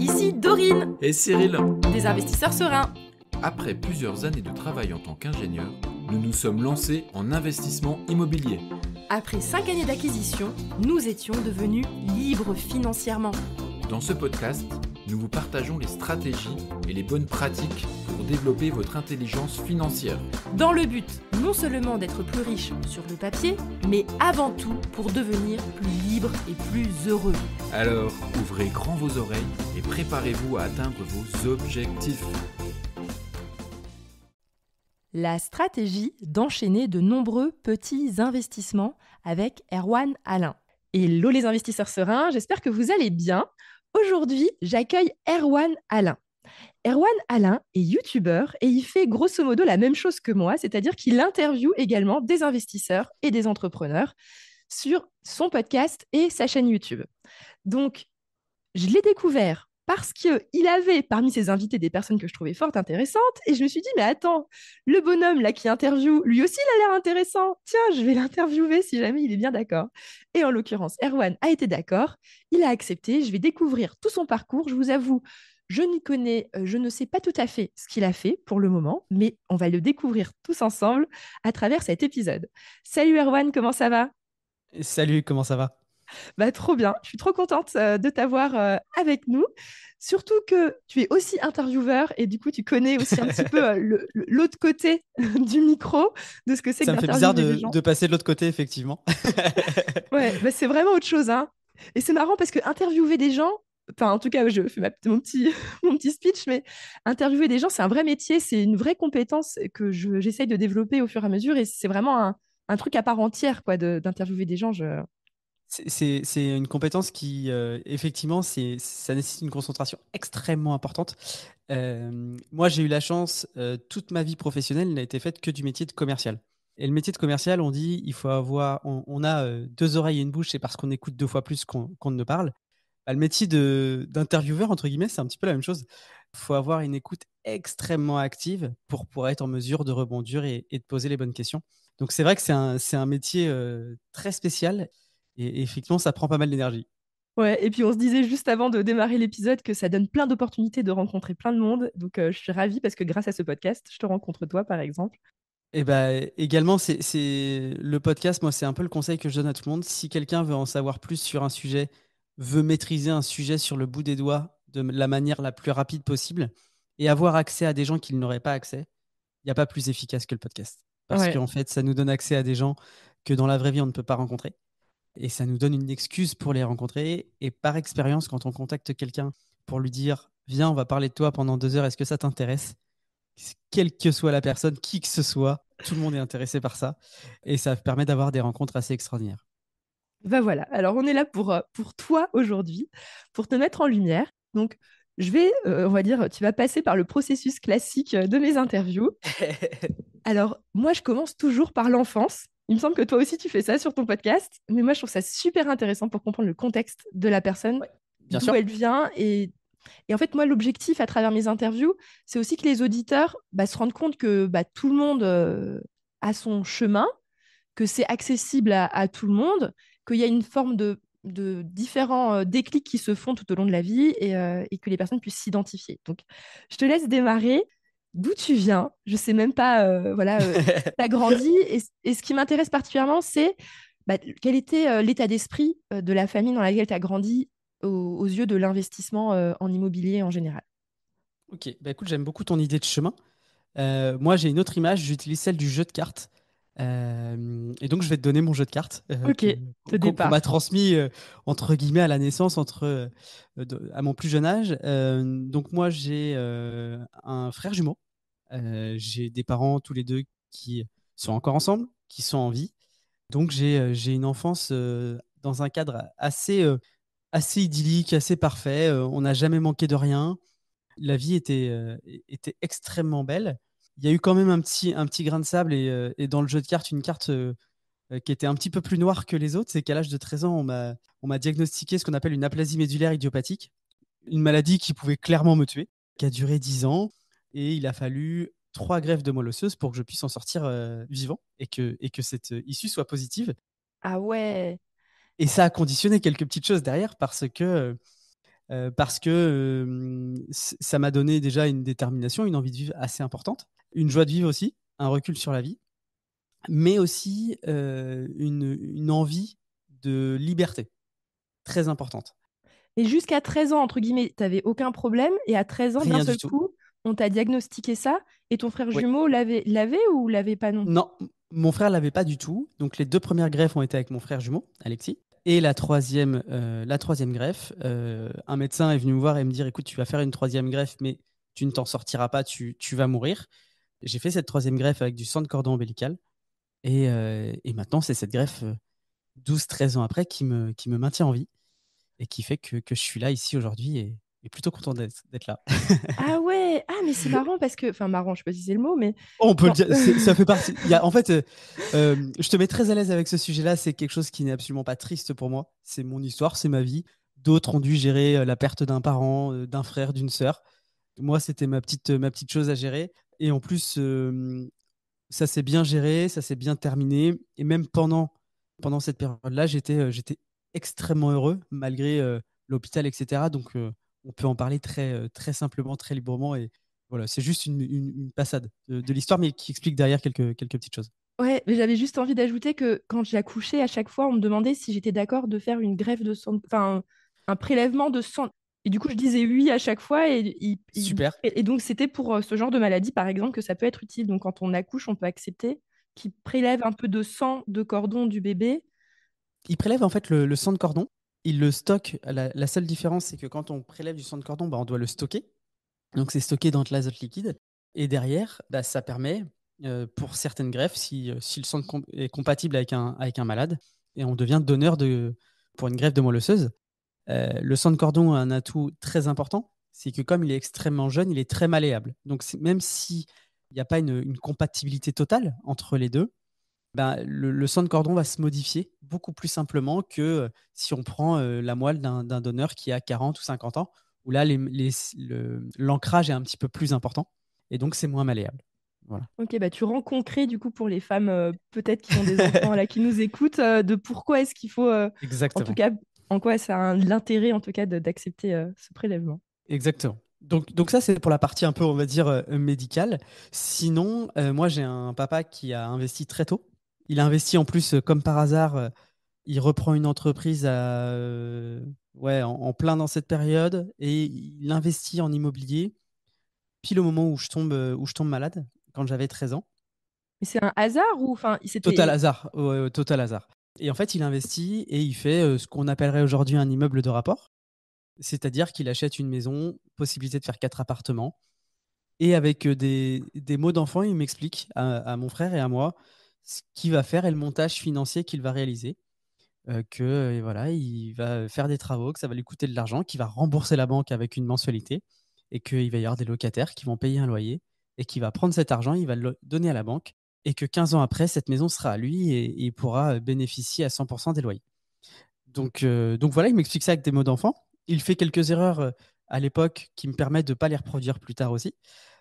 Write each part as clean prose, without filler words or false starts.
ici Dorine, Et Cyril, des investisseurs sereins. après plusieurs années de travail en tant qu'ingénieur, nous nous sommes lancés en investissement immobilier. Après 5 années d'acquisition, nous étions devenus libres financièrement. Dans ce podcast, nous vous partageons les stratégies et les bonnes pratiques pour développer votre intelligence financière. Dans le but non seulement d'être plus riche sur le papier, mais avant tout pour devenir plus libre et plus heureux. Alors, ouvrez grand vos oreilles et préparez-vous à atteindre vos objectifs. La stratégie d'enchaîner de nombreux petits investissements avec Erwan Alain. Hello les investisseurs sereins, j'espère que vous allez bien. Aujourd'hui, j'accueille Erwan Alain. Erwan Alain est youtubeur et il fait grosso modo la même chose que moi, c'est-à-dire qu'il interviewe également des investisseurs et des entrepreneurs sur son podcast et sa chaîne YouTube. Donc, je l'ai découvert parce qu'il avait parmi ses invités des personnes que je trouvais fort intéressantes et je me suis dit, mais attends, le bonhomme là qui interviewe, lui aussi il a l'air intéressant. Tiens, je vais l'interviewer si jamais il est bien d'accord. Et en l'occurrence, Erwan a été d'accord, il a accepté, je vais découvrir tout son parcours. Je vous avoue, je ne sais pas tout à fait ce qu'il a fait pour le moment, mais on va le découvrir tous ensemble à travers cet épisode. Salut Erwan, comment ça va ? Salut, comment ça va? Bah, trop bien, je suis trop contente de t'avoir avec nous. Surtout que tu es aussi intervieweur et du coup, tu connais aussi un petit peu l'autre côté du micro de ce que c'est que Ça me fait bizarre d'interviewer des gens. de passer de l'autre côté, effectivement. Ouais, bah, c'est vraiment autre chose, hein. Et c'est marrant parce que interviewer des gens, enfin, en tout cas, je fais mon petit, mon petit speech, mais interviewer des gens, c'est un vrai métier, c'est une vraie compétence que j'essaye de développer au fur et à mesure et c'est vraiment un truc à part entière, quoi, d'interviewer des gens. C'est une compétence qui, effectivement, ça nécessite une concentration extrêmement importante. Moi, j'ai eu la chance, toute ma vie professionnelle n'a été faite que du métier de commercial. Et le métier de commercial, on dit, on a deux oreilles et une bouche, c'est parce qu'on écoute deux fois plus qu'on ne parle. Bah, le métier d'intervieweur, entre guillemets, c'est un petit peu la même chose. Il faut avoir une écoute extrêmement active pour être en mesure de rebondir et de poser les bonnes questions. Donc, c'est vrai que c'est un métier très spécial et effectivement, ça prend pas mal d'énergie. Ouais, et puis on se disait juste avant de démarrer l'épisode que ça donne plein d'opportunités de rencontrer plein de monde. Donc je suis ravie parce que grâce à ce podcast, je te rencontre toi, par exemple. Et ben également, c'est le podcast, moi, c'est un peu le conseil que je donne à tout le monde. Si quelqu'un veut en savoir plus sur un sujet, veut maîtriser un sujet sur le bout des doigts de la manière la plus rapide possible et avoir accès à des gens qui n'auraient pas accès, il n'y a pas plus efficace que le podcast. Parce Ouais. qu'en fait, ça nous donne accès à des gens que dans la vraie vie, on ne peut pas rencontrer. Et ça nous donne une excuse pour les rencontrer. Et par expérience, quand on contacte quelqu'un pour lui dire, viens, on va parler de toi pendant 2 heures, est-ce que ça t'intéresse? Quelle que soit la personne, qui que ce soit, tout le monde est intéressé par ça. Et ça permet d'avoir des rencontres assez extraordinaires. Bah voilà, alors on est là pour toi aujourd'hui, pour te mettre en lumière. Donc je vais, on va dire, tu vas passer par le processus classique de mes interviews. Alors moi, je commence toujours par l'enfance. Il me semble que toi aussi, tu fais ça sur ton podcast, mais moi, je trouve ça super intéressant pour comprendre le contexte de la personne, Ouais, bien d'où sûr. elle vient. Et en fait, moi, l'objectif à travers mes interviews, c'est aussi que les auditeurs se rendent compte que tout le monde a son chemin, que c'est accessible à tout le monde, qu'il y a une forme de différents déclics qui se font tout au long de la vie et que les personnes puissent s'identifier. Donc, je te laisse démarrer. D'où tu viens? Je sais même pas, voilà, tu as grandi. Et ce qui m'intéresse particulièrement, c'est quel était l'état d'esprit de la famille dans laquelle tu as grandi aux yeux de l'investissement en immobilier en général. Ok, bah écoute, j'aime beaucoup ton idée de chemin. Moi, j'ai une autre image, j'utilise celle du jeu de cartes. Et donc, je vais te donner mon jeu de cartes Ok, le qu'on m'a départ. transmis, entre guillemets, à la naissance, à mon plus jeune âge. Donc, moi, j'ai un frère jumeau. J'ai des parents tous les deux qui sont encore ensemble, qui sont en vie. Donc, j'ai une enfance dans un cadre assez idyllique, assez parfait. On n'a jamais manqué de rien. La vie était extrêmement belle. Il y a eu quand même un petit grain de sable et dans le jeu de cartes, une carte qui était un petit peu plus noire que les autres. C'est qu'à l'âge de 13 ans, on m'a diagnostiqué ce qu'on appelle une aplasie médulaire idiopathique, une maladie qui pouvait clairement me tuer, qui a duré 10 ans. Et il a fallu 3 greffes de moelle osseuse pour que je puisse en sortir vivant et que cette issue soit positive. Ah ouais. Et ça a conditionné quelques petites choses derrière parce que parce que ça m'a donné déjà une détermination, une envie de vivre assez importante, une joie de vivre aussi, un recul sur la vie, mais aussi une envie de liberté très importante. Et jusqu'à 13 ans, entre guillemets, tu n'avais aucun problème. Et à 13 ans, d'un Rien du seul tout. coup, on t'a diagnostiqué ça. Et ton frère Oui. jumeau l'avait ou l'avait pas non plus? Non, mon frère l'avait pas du tout. Donc les deux premières greffes ont été avec mon frère jumeau, Alexis. Et la troisième greffe, un médecin est venu me voir et me dire, écoute, tu vas faire une troisième greffe, mais tu ne t'en sortiras pas, tu vas mourir. J'ai fait cette troisième greffe avec du sang de cordon ombilical. Et maintenant, c'est cette greffe 12-13 ans après qui me maintient en vie et qui fait que je suis là ici aujourd'hui et plutôt content d'être là. Ah ouais, ah mais c'est marrant parce que, enfin marrant, je sais pas si c'est le mot, mais On peut le quand... dire, ça fait partie. En fait, je te mets très à l'aise avec ce sujet-là. C'est quelque chose qui n'est absolument pas triste pour moi. C'est mon histoire, c'est ma vie. D'autres ont dû gérer la perte d'un parent, d'un frère, d'une sœur. Moi, c'était ma petite chose à gérer. Et en plus, ça s'est bien géré, ça s'est bien terminé. Et même pendant cette période-là, j'étais extrêmement heureux, malgré l'hôpital, etc. Donc, on peut en parler très simplement, très librement. Et voilà, c'est juste une passade de l'histoire, mais qui explique derrière quelques petites choses. Ouais, mais j'avais juste envie d'ajouter que quand j'accouchais, à chaque fois, on me demandait si j'étais d'accord de faire une greffe de sang, enfin un prélèvement de sang. Et du coup, je disais oui à chaque fois. Super. Et donc, c'était pour ce genre de maladie, par exemple, que ça peut être utile. Donc, quand on accouche, on peut accepter qu'ils prélèvent un peu de sang de cordon du bébé. Il prélève en fait le sang de cordon. Il le stocke. La seule différence, c'est que quand on prélève du sang de cordon, bah, on doit le stocker. Donc, c'est stocké dans de l'azote liquide. Et derrière, bah, ça permet, pour certaines greffes, si le sang est compatible avec un malade, et on devient donneur pour une greffe de moelle osseuse. Le sang de cordon a un atout très important, c'est que comme il est extrêmement jeune, il est très malléable. Donc, même s'il n'y a pas une compatibilité totale entre les deux, ben, le sang de cordon va se modifier beaucoup plus simplement que si on prend la moelle d'un donneur qui a 40 ou 50 ans, où là, l'ancrage est un petit peu plus important et donc c'est moins malléable. Voilà. Ok, bah tu rends concret du coup pour les femmes peut-être qui ont des enfants là qui nous écoutent de pourquoi est-ce qu'il faut en tout Exactement. cas en quoi ça a l'intérêt en tout cas d'accepter ce prélèvement. Exactement. Donc ça, c'est pour la partie un peu, on va dire, médicale. Sinon, moi, j'ai un papa qui a investi très tôt. Il a investi en plus, comme par hasard, il reprend une entreprise ouais, en plein dans cette période et il investit en immobilier pile au moment où je tombe malade, quand j'avais 13 ans. Mais c'est un hasard ou enfin Total c'était hasard, ouais, ouais, total hasard. Et en fait, il investit et il fait ce qu'on appellerait aujourd'hui un immeuble de rapport. C'est-à-dire qu'il achète une maison, possibilité de faire 4 appartements. Et avec des mots d'enfant, il m'explique à mon frère et à moi ce qu'il va faire et le montage financier qu'il va réaliser. Que voilà, il va faire des travaux, que ça va lui coûter de l'argent, qu'il va rembourser la banque avec une mensualité et qu'il va y avoir des locataires qui vont payer un loyer et qu'il va prendre cet argent, il va le donner à la banque et que 15 ans après, cette maison sera à lui et il pourra bénéficier à 100% des loyers. Donc voilà, il m'explique ça avec des mots d'enfant. Il fait quelques erreurs à l'époque qui me permettent de ne pas les reproduire plus tard aussi.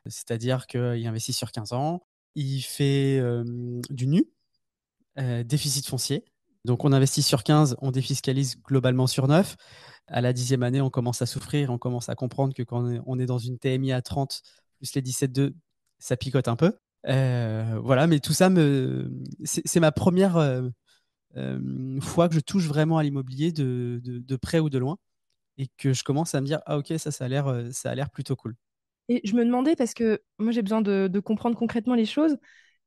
C'est-à-dire qu'il investit sur 15 ans, il fait du nu, déficit foncier. Donc on investit sur 15, on défiscalise globalement sur 9. À la 10e année, on commence à souffrir, on commence à comprendre que quand on est dans une TMI à 30, plus les 17,2, ça picote un peu. Voilà, mais tout ça, c'est ma première fois que je touche vraiment à l'immobilier de près ou de loin et que je commence à me dire, ah ok, ça a l'air plutôt cool. et je me demandais parce que moi j'ai besoin de comprendre concrètement les choses.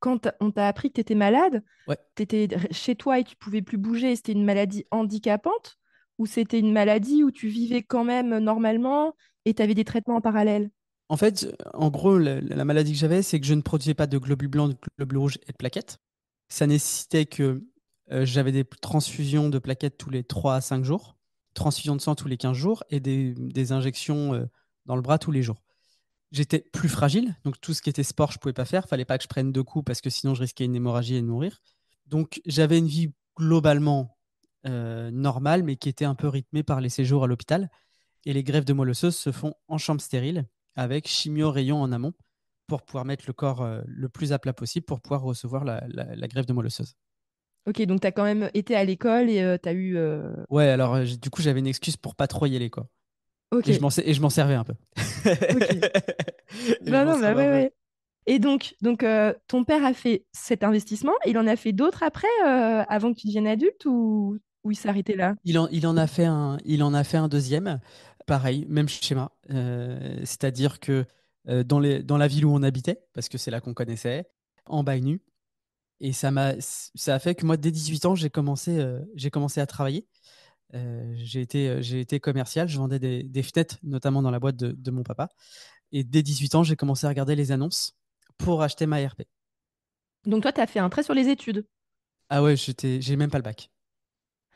Quand on t'a appris que tu étais malade, Ouais. tu étais chez toi et tu pouvais plus bouger, c'était une maladie handicapante ou c'était une maladie où tu vivais quand même normalement et tu avais des traitements en parallèle? En fait, en gros, la maladie que j'avais, c'est que je ne produisais pas de globules blancs, de globules rouges et de plaquettes. Ça nécessitait que j'avais des transfusions de plaquettes tous les 3 à 5 jours, transfusions de sang tous les 15 jours et des injections dans le bras tous les jours. J'étais plus fragile, donc tout ce qui était sport, je pouvais pas faire. Fallait pas que je prenne de coups parce que sinon je risquais une hémorragie et de mourir. Donc j'avais une vie globalement normale, mais qui était un peu rythmée par les séjours à l'hôpital. Et les greffes de moelle osseuse se font en chambre stérile avec chimio-rayon en amont pour pouvoir mettre le corps le plus à plat possible pour pouvoir recevoir la greffe de moelle osseuse. Ok, donc tu as quand même été à l'école et tu as eu... Ouais, alors du coup j'avais une excuse pour pas trop y aller quoi. Ok, Et je m'en servais un peu. ok. Et je Non, m'en non, bah servais un ouais, peu. ouais. Et donc ton père a fait cet investissement, il en a fait d'autres après, avant que tu deviennes adulte ou il s'est arrêté là? Il en a fait un deuxième, pareil, même schéma. C'est-à-dire que dans la ville où on habitait, parce que c'est là qu'on connaissait, en bail nu. Et ça a fait que moi, dès 18 ans, j'ai commencé à travailler. J'ai été commercial, je vendais des fenêtres, notamment dans la boîte de mon papa. Et dès 18 ans, j'ai commencé à regarder les annonces pour acheter ma RP. Donc toi, tu as fait un trait sur les études. Ah ouais, j'ai même pas le bac.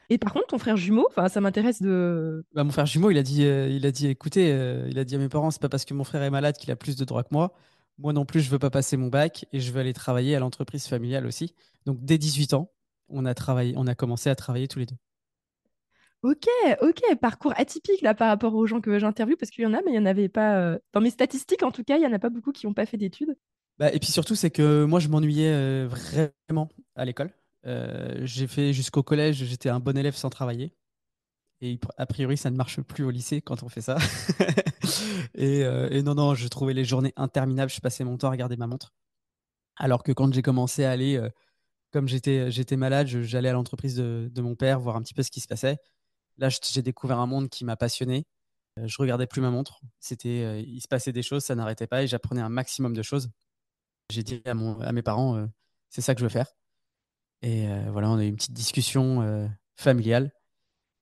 Et par contre, ton frère jumeau, enfin, ça m'intéresse de. Bah, mon frère jumeau, il a dit, écoutez, il a dit à mes parents, c'est pas parce que mon frère est malade qu'il a plus de droits que moi. Moi non plus, je veux pas passer mon bac et je veux aller travailler à l'entreprise familiale aussi. Donc dès 18 ans, on a commencé à travailler tous les deux. Ok, ok, parcours atypique là par rapport aux gens que j'interviewe, parce qu'il y en a, mais il n'y en avait pas. Dans mes statistiques, en tout cas, il n'y en a pas beaucoup qui n'ont pas fait d'études. Bah, et puis surtout, c'est que moi, je m'ennuyais vraiment à l'école. J'ai fait jusqu'au collège, j'étais un bon élève sans travailler. Et a priori, ça ne marche plus au lycée quand on fait ça. Et non, non, je trouvais les journées interminables. Je passais mon temps à regarder ma montre. Alors que quand j'ai commencé à aller, comme j'étais malade, j'allais à l'entreprise de mon père voir un petit peu ce qui se passait. Là, j'ai découvert un monde qui m'a passionné. Je regardais plus ma montre. Il se passait des choses, ça n'arrêtait pas et j'apprenais un maximum de choses. J'ai dit à mes parents, c'est ça que je veux faire. Et voilà, on a eu une petite discussion familiale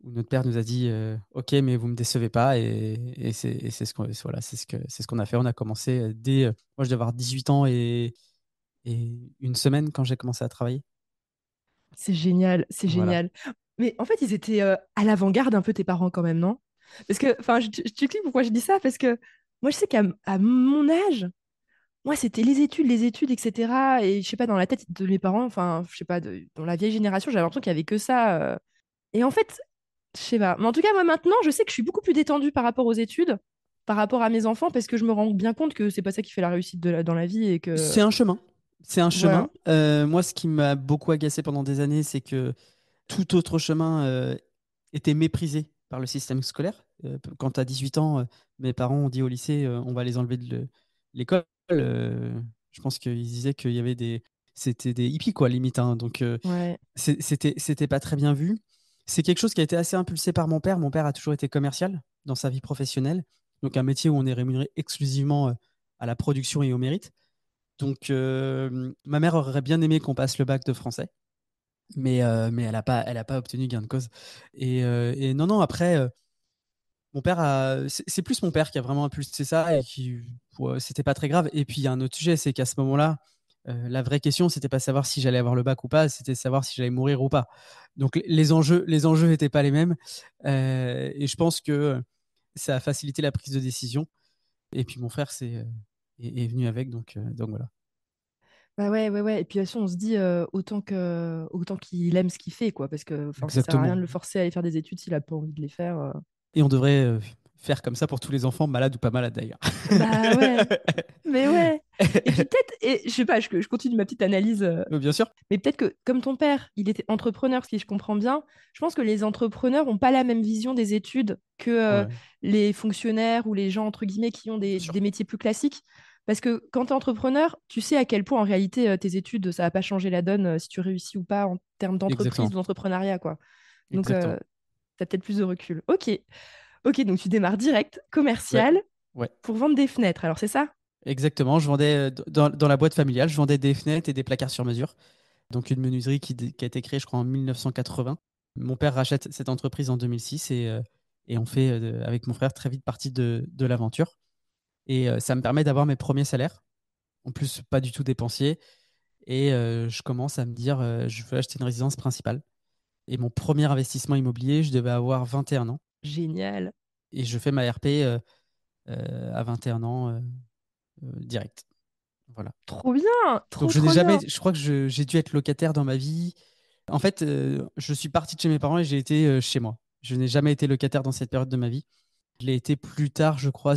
où notre père nous a dit OK, mais vous me décevez pas. Et c'est ce qu'on voilà, c'est ce qu'on a fait. On a commencé dès. Moi, je devais avoir 18 ans et une semaine quand j'ai commencé à travailler. C'est génial, c'est Voilà. génial. Mais en fait, ils étaient à l'avant-garde un peu tes parents quand même, non? Parce que, enfin, je t'explique pourquoi je dis ça, parce que moi, je sais à mon âge, moi, c'était les études, etc. Et je sais pas, dans la tête de mes parents, enfin, je sais pas, dans la vieille génération, j'avais l'impression qu'il y avait que ça. Et en fait, je sais pas. Mais en tout cas, moi, maintenant, je sais que je suis beaucoup plus détendue par rapport aux études, par rapport à mes enfants, parce que je me rends bien compte que c'est pas ça qui fait la réussite dans la vie et que, C'est un chemin. C'est un chemin. voilà. Moi, ce qui m'a beaucoup agacé pendant des années, c'est que tout autre chemin était méprisé par le système scolaire. Quand à 18 ans, mes parents ont dit au lycée, on va les enlever de l'école. Je pense qu'ils disaient qu'il y avait c'était des hippies, quoi, limite, hein. Donc, Ouais. c'était pas très bien vu. C'est quelque chose qui a été assez impulsé par mon père. Mon père a toujours été commercial dans sa vie professionnelle. Donc, un métier où on est rémunéré exclusivement à la production et au mérite. Donc, ma mère aurait bien aimé qu'on passe le bac de français, mais elle a pas obtenu gain de cause. Et non, non, après, c'est plus mon père qui a vraiment impulsé ça et qui, ouais, c'était pas très grave. Et puis, il y a un autre sujet, c'est qu'à ce moment-là, la vraie question, c'était pas savoir si j'allais avoir le bac ou pas, c'était savoir si j'allais mourir ou pas. Donc, les enjeux n'étaient pas les mêmes. Et je pense que ça a facilité la prise de décision. Et puis, mon frère est venu avec, donc voilà. Bah ouais, ouais, ouais. Et puis de toute façon, on se dit autant qu'il aime ce qu'il fait, quoi. Parce que enfin, ça sert à rien Exactement. de le forcer à aller faire des études s'il a pas envie de les faire. Et on devrait faire comme ça pour tous les enfants, malades ou pas malades d'ailleurs. Bah ouais, mais ouais. Et puis peut-être, et je sais pas, je continue ma petite analyse, Bien sûr. mais peut-être que comme ton père, il était entrepreneur, si je comprends bien, je pense que les entrepreneurs n'ont pas la même vision des études que Ouais, les fonctionnaires ou les gens, entre guillemets, qui ont bien sûr. des métiers plus classiques. Parce que quand tu es entrepreneur, tu sais à quel point en réalité tes études, ça va pas changer la donne si tu réussis ou pas en termes d'entreprise ou Exactement. d'entrepreneuriat, quoi. Donc, tu Exactement. as peut-être plus de recul. Ok, ok, donc tu démarres direct, Ouais. commercial, Ouais. pour vendre des fenêtres. Alors, c'est ça? Exactement. Je vendais dans la boîte familiale, je vendais des fenêtres et des placards sur mesure. Donc une menuiserie qui a été créée, je crois, en 1980. Mon père rachète cette entreprise en 2006 et on fait, avec mon frère, très vite partie de l'aventure. Et ça me permet d'avoir mes premiers salaires. En plus, pas du tout dépensier. Et je commence à me dire, je veux acheter une résidence principale. Et mon premier investissement immobilier, je devais avoir 21 ans. Génial. Et je fais ma RP à 21 ans direct. Voilà. Trop bien, Donc trop, trop bien. je crois que j'ai dû être locataire dans ma vie. En fait, je suis parti de chez mes parents et j'ai été chez moi. Je n'ai jamais été locataire dans cette période de ma vie. Je l'ai été plus tard, je crois,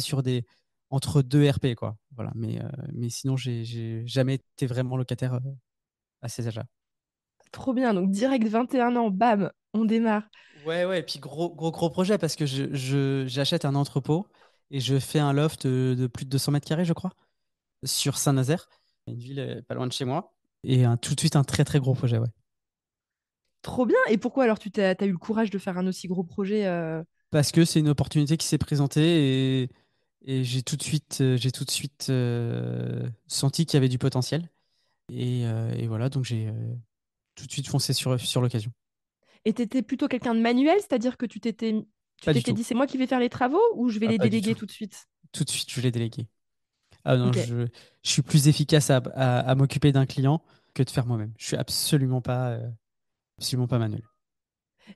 entre deux RP, quoi. Voilà. Mais sinon, j'ai jamais été vraiment locataire à ces âges-là. Trop bien. Donc, direct 21 ans, bam. On démarre. Ouais, ouais, et puis gros projet parce que j'achète un entrepôt et je fais un loft de plus de 200 mètres carrés, je crois, sur Saint-Nazaire, une ville pas loin de chez moi. Et tout de suite, un très très gros projet, ouais. Trop bien. Et pourquoi alors t'as eu le courage de faire un aussi gros projet Parce que c'est une opportunité qui s'est présentée et j'ai tout de suite senti qu'il y avait du potentiel. Et voilà, donc j'ai tout de suite foncé sur l'occasion. et t'étais plutôt quelqu'un de manuel, c'est-à-dire que tu Pas du t'étais tout. dit c'est moi qui vais faire les travaux ou je vais Ah, les pas du déléguer tout. tout de suite? Tout de suite, je l'ai délégué. Ah non, Ok. je suis plus efficace à m'occuper d'un client que de faire moi-même. Je suis absolument pas manuel.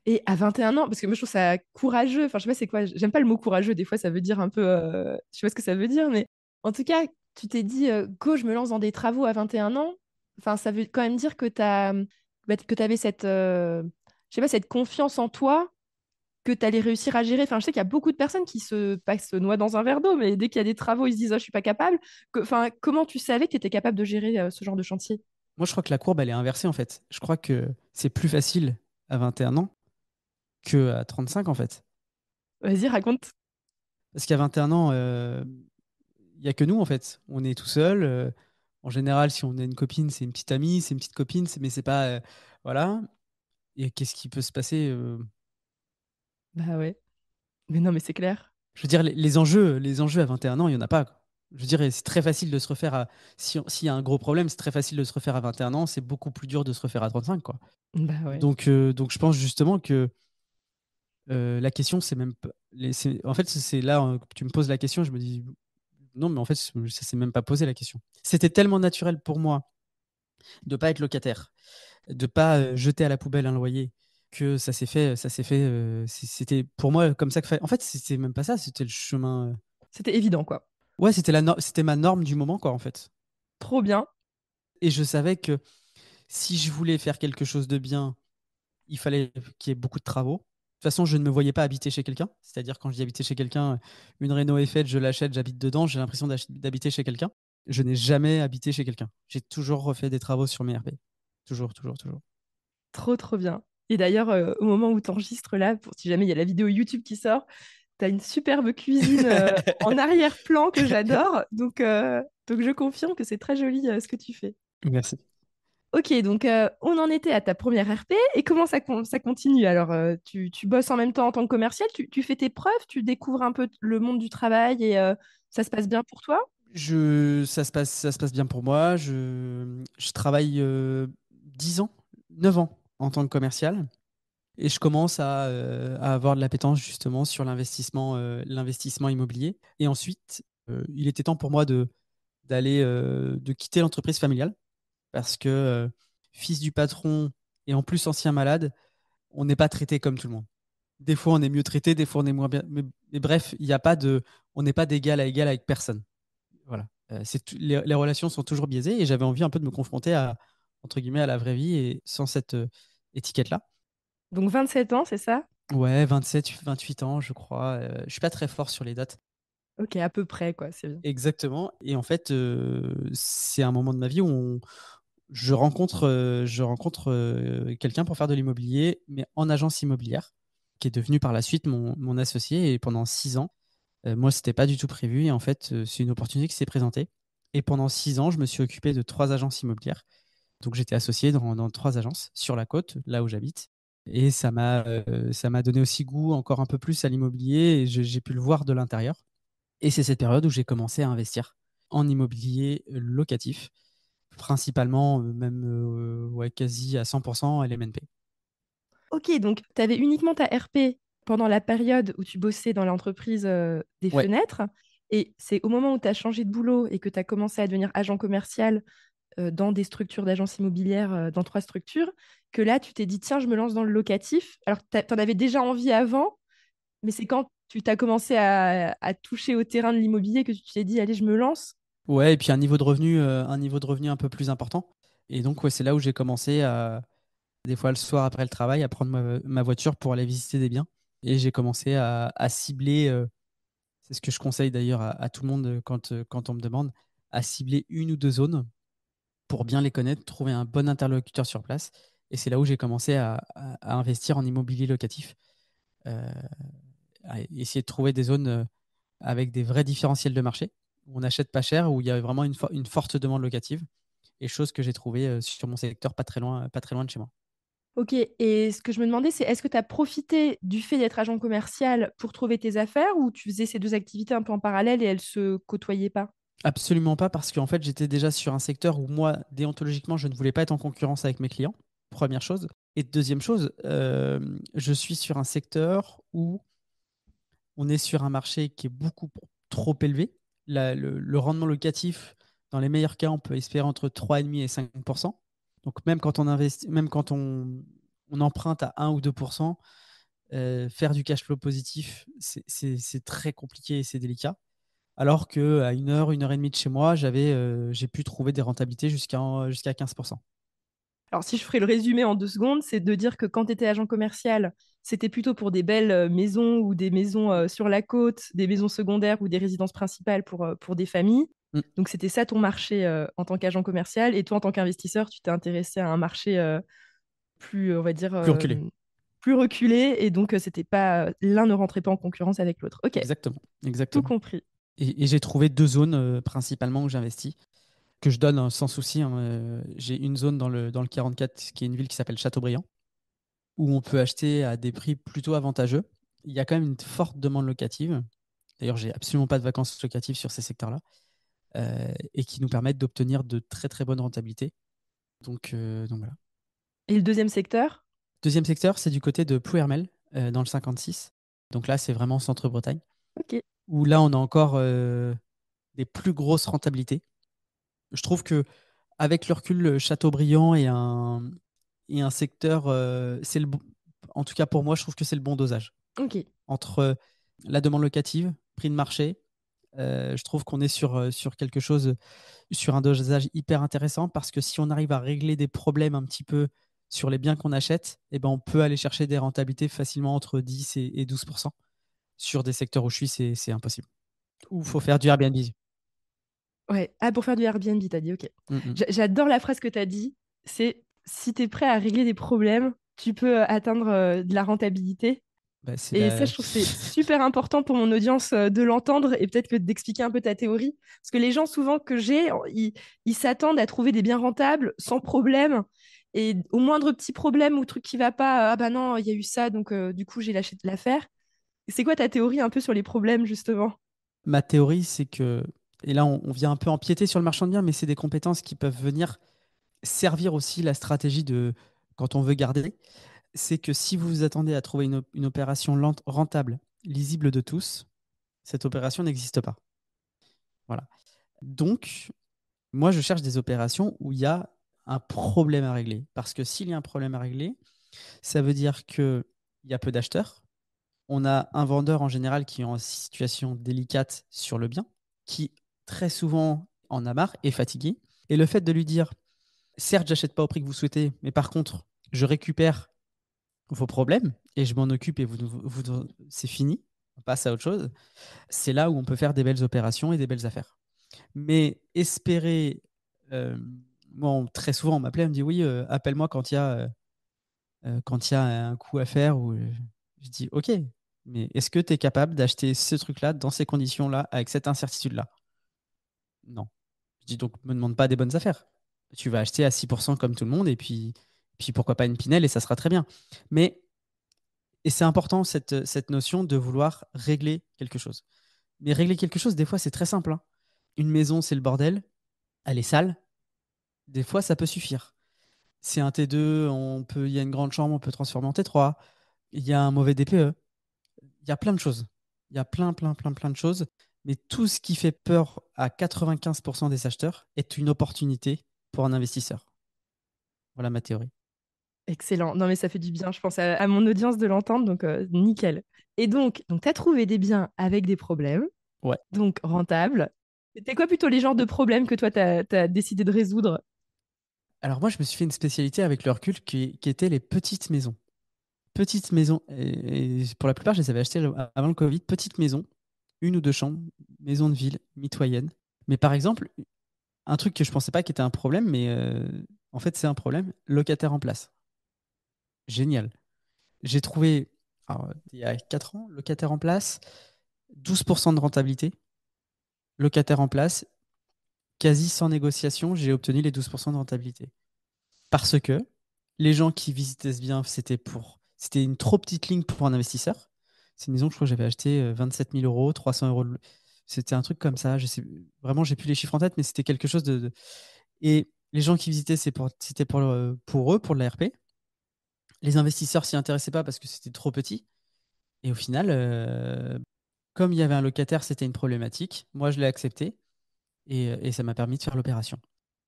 Et à 21 ans, parce que moi je trouve ça courageux, enfin je sais pas c'est quoi, j'aime pas le mot courageux, des fois ça veut dire un peu, je sais pas ce que ça veut dire, mais en tout cas, tu t'es dit, go, je me lance dans des travaux à 21 ans, enfin ça veut quand même dire que que t'avais cette, je sais pas, cette confiance en toi, que tu allais réussir à gérer. Enfin, je sais qu'il y a beaucoup de personnes qui pas se noient dans un verre d'eau, mais dès qu'il y a des travaux, ils se disent, oh, je suis pas capable. Enfin, comment tu savais que tu étais capable de gérer ce genre de chantier? Moi, je crois que la courbe, elle est inversée en fait. Je crois que c'est plus facile à 21 ans qu'à 35 en fait. Vas-y, raconte. Parce qu'à 21 ans, il n'y a que nous en fait. On est tout seul. En général, si on a une copine, c'est une petite amie, c'est une petite copine, mais c'est pas. Voilà. Et qu'est-ce qui peut se passer Bah ouais. Mais non, mais c'est clair. Je veux dire, les enjeux à 21 ans, il n'y en a pas, quoi. Je dirais, c'est très facile de se refaire à. S'il y a un gros problème, c'est très facile de se refaire à 21 ans. C'est beaucoup plus dur de se refaire à 35, quoi. Bah ouais. Donc je pense justement que la question, c'est même pas. En fait, c'est là que tu me poses la question, je me dis non, mais en fait, ça s'est même pas posé la question. C'était tellement naturel pour moi de pas être locataire, de pas jeter à la poubelle un loyer, que ça s'est fait. C'était pour moi comme ça que fait. En fait, c'était même pas ça, c'était le chemin. C'était évident, quoi. Ouais, c'était ma norme du moment, quoi, en fait. Trop bien. Et je savais que si je voulais faire quelque chose de bien, il fallait qu'il y ait beaucoup de travaux. De toute façon, je ne me voyais pas habiter chez quelqu'un. C'est-à-dire, quand je dis habiter chez quelqu'un, une réno est faite, je l'achète, j'habite dedans, j'ai l'impression d'habiter chez quelqu'un. Je n'ai jamais habité chez quelqu'un. J'ai toujours refait des travaux sur mes RP. Toujours, toujours, toujours. Trop, trop bien. Et d'ailleurs, au moment où tu enregistres là, pour, si jamais il y a la vidéo YouTube qui sort, tu as une superbe cuisine en arrière-plan que j'adore. Donc, je confirme que c'est très joli ce que tu fais. Merci. Ok, donc on en était à ta première RP. Et comment ça continue? Alors, tu bosses en même temps en tant que commercial, tu fais tes preuves, tu découvres un peu le monde du travail et ça se passe bien pour toi? Ça se passe bien pour moi. Je travaille 10 ans, 9 ans en tant que commercial. Et je commence à avoir de l'appétence justement sur l'investissement immobilier. Et ensuite, il était temps pour moi de quitter l'entreprise familiale parce que fils du patron et en plus ancien malade, on n'est pas traité comme tout le monde. Des fois, on est mieux traité, des fois, on est moins bien. Mais bref, il y a pas de, on n'est pas d'égal à égal avec personne. Voilà. Les relations sont toujours biaisées et j'avais envie un peu de me confronter entre guillemets, à la vraie vie et sans cette étiquette-là. Donc 27 ans, c'est ça? Ouais, 27, 28 ans, je crois. Je suis pas très fort sur les dates. Ok, à peu près, quoi, c'est bien. Exactement. Et en fait, c'est un moment de ma vie où je rencontre quelqu'un pour faire de l'immobilier, mais en agence immobilière, qui est devenu par la suite mon associé. Et pendant 6 ans, moi, c'était pas du tout prévu. Et en fait, c'est une opportunité qui s'est présentée. Et pendant 6 ans, je me suis occupé de 3 agences immobilières. Donc, j'étais associé dans 3 agences sur la côte, là où j'habite. Et ça m'a donné aussi goût encore un peu plus à l'immobilier et j'ai pu le voir de l'intérieur. Et c'est cette période où j'ai commencé à investir en immobilier locatif, principalement, même ouais, quasi à 100% LMNP. Ok, donc tu avais uniquement ta RP pendant la période où tu bossais dans l'entreprise des Ouais, fenêtres. Et c'est au moment où tu as changé de boulot et que tu as commencé à devenir agent commercial dans des structures d'agence immobilière, dans 3 structures, que là, tu t'es dit, tiens, je me lance dans le locatif. Alors, tu en avais déjà envie avant, mais c'est quand tu t'as commencé à toucher au terrain de l'immobilier que tu t'es dit, allez, je me lance. ouais, et puis un niveau de revenu un peu plus important. Et donc, ouais, c'est là où j'ai commencé des fois le soir après le travail, à prendre ma voiture pour aller visiter des biens. Et j'ai commencé à cibler, c'est ce que je conseille d'ailleurs à tout le monde quand on me demande, à cibler 1 ou 2 zones pour bien les connaître, trouver un bon interlocuteur sur place Et c'est là où j'ai commencé à investir en immobilier locatif, euh, à essayer de trouver des zones avec des vrais différentiels de marché, où on achète pas cher, où il y a vraiment une forte demande locative, et chose que j'ai trouvée sur mon secteur pas très loin de chez moi. Ok, et ce que je me demandais, c'est est-ce que tu as profité du fait d'être agent commercial pour trouver tes affaires ou tu faisais ces deux activités un peu en parallèle et elles se côtoyaient pas? Absolument pas, parce qu'en fait, j'étais déjà sur un secteur où moi, déontologiquement, je ne voulais pas être en concurrence avec mes clients, première chose. Et deuxième chose, je suis sur un secteur où on est sur un marché qui est beaucoup trop élevé. Le rendement locatif, dans les meilleurs cas, on peut espérer entre 3,5 et 5%. Donc même quand on investit, même quand on emprunte à 1 ou 2%, faire du cash flow positif, c'est très compliqué et c'est délicat. Alors qu'à une heure et demie de chez moi, j'ai pu trouver des rentabilités jusqu'à 15%. Alors, si je ferais le résumé en 2 secondes, c'est de dire que quand tu étais agent commercial, c'était plutôt pour des belles maisons ou des maisons sur la côte, des maisons secondaires ou des résidences principales pour des familles. Mm. Donc, c'était ça ton marché en tant qu'agent commercial. Et toi, en tant qu'investisseur, tu t'es intéressé à un marché plus, on va dire, Plus reculé. plus reculé. Et donc, c'était pas, l'un ne rentrait pas en concurrence avec l'autre. Ok, Exactement. tout Exactement. compris. Et j'ai trouvé deux zones principalement où j'investis, que je donne sans souci, hein. J'ai une zone dans le 44, qui est une ville qui s'appelle Châteaubriand, où on peut acheter à des prix plutôt avantageux. Il y a quand même une forte demande locative. D'ailleurs, j'ai absolument pas de vacances locatives sur ces secteurs-là, et qui nous permettent d'obtenir de très très bonnes rentabilités. Donc voilà. Et le deuxième secteur? Deuxième secteur, c'est du côté de Plouermel, dans le 56. Donc là, c'est vraiment centre-Bretagne, Ok. où là, on a encore des plus grosses rentabilités. Je trouve que avec le recul, le Châteaubriand est un secteur, en tout cas pour moi, je trouve que c'est le bon dosage. Ok. Entre la demande locative, prix de marché, je trouve qu'on est sur quelque chose, sur un dosage hyper intéressant, parce que si on arrive à régler des problèmes un petit peu sur les biens qu'on achète, eh ben on peut aller chercher des rentabilités facilement entre 10 et 12%. Sur des secteurs où je suis, c'est impossible. Ou il faut faire du Airbnb. Ouais. Ah, pour faire du Airbnb, t'as dit, ok. Mm, mm. J'adore la phrase que t'as dit. C'est si t'es prêt à régler des problèmes, tu peux atteindre de la rentabilité. Bah, c'est Et ça, la... je trouve que c'est super important pour mon audience de l'entendre et peut-être que d'expliquer un peu ta théorie. Parce que les gens, souvent que j'ai, ils s'attendent à trouver des biens rentables sans problème. Et au moindre petit problème ou truc qui va pas, ah bah non, il y a eu ça, donc du coup, j'ai lâché l'affaire. C'est quoi ta théorie un peu sur les problèmes, justement? Ma théorie, c'est que, et là on vient un peu empiéter sur le marchand de biens, mais c'est des compétences qui peuvent venir servir aussi la stratégie de quand on veut garder. C'est que si vous vous attendez à trouver une opération rentable, lisible de tous, cette opération n'existe pas. Voilà. Donc, moi, je cherche des opérations où il y a un problème à régler. Parce que s'il y a un problème à régler, ça veut dire qu'il y a peu d'acheteurs. On a un vendeur en général qui est en situation délicate sur le bien, qui très souvent en a marre, est fatigué. Et le fait de lui dire, certes, j'achète pas au prix que vous souhaitez, mais par contre, je récupère vos problèmes et je m'en occupe, et c'est fini, on passe à autre chose. C'est là où on peut faire des belles opérations et des belles affaires. Mais espérer, euh, moi, très souvent, on m'appelait, on me dit oui, appelle-moi quand il y a un coup à faire. Ou je dis ok, mais est-ce que tu es capable d'acheter ce truc-là dans ces conditions-là, avec cette incertitude-là? Non. Je dis donc, me demande pas des bonnes affaires. Tu vas acheter à 6% comme tout le monde, et puis pourquoi pas une Pinel, et ça sera très bien. Mais, et c'est important, cette notion de vouloir régler quelque chose. Mais régler quelque chose, des fois, c'est très simple, hein. Une maison, c'est le bordel, elle est sale. Des fois, ça peut suffire. C'est un T2, il y a une grande chambre, on peut transformer en T3. Il y a un mauvais DPE. Il y a plein de choses. Il y a plein, plein, plein, plein de choses. Mais tout ce qui fait peur à 95% des acheteurs est une opportunité pour un investisseur. Voilà ma théorie. Excellent. Non, mais ça fait du bien, je pense, à mon audience de l'entendre, donc nickel. Et donc tu as trouvé des biens avec des problèmes, Ouais. donc rentables. C'était quoi plutôt les genres de problèmes que toi, tu as décidé de résoudre? Alors moi, je me suis fait une spécialité avec le recul qui était les petites maisons. Petites maisons. Et pour la plupart, je les avais achetées avant le Covid. Petites maisons, une ou deux chambres, maison de ville, mitoyenne. Mais par exemple, un truc que je pensais pas qui était un problème, mais en fait, c'est un problème, locataire en place. génial. J'ai trouvé, alors, il y a 4 ans, locataire en place, 12% de rentabilité. Locataire en place, quasi sans négociation, j'ai obtenu les 12% de rentabilité. Parce que les gens qui visitaient ce bien, c'était une trop petite ligne pour un investisseur. C'est une maison que je crois que j'avais acheté 27 000 euros, 300 euros. C'était un truc comme ça. Je sais, vraiment, j'ai plus les chiffres en tête, mais c'était quelque chose de. Et les gens qui visitaient, c'était pour eux, pour de l'ARP. Les investisseurs s'y intéressaient pas parce que c'était trop petit. Et au final, comme il y avait un locataire, c'était une problématique. Moi, je l'ai accepté et ça m'a permis de faire l'opération.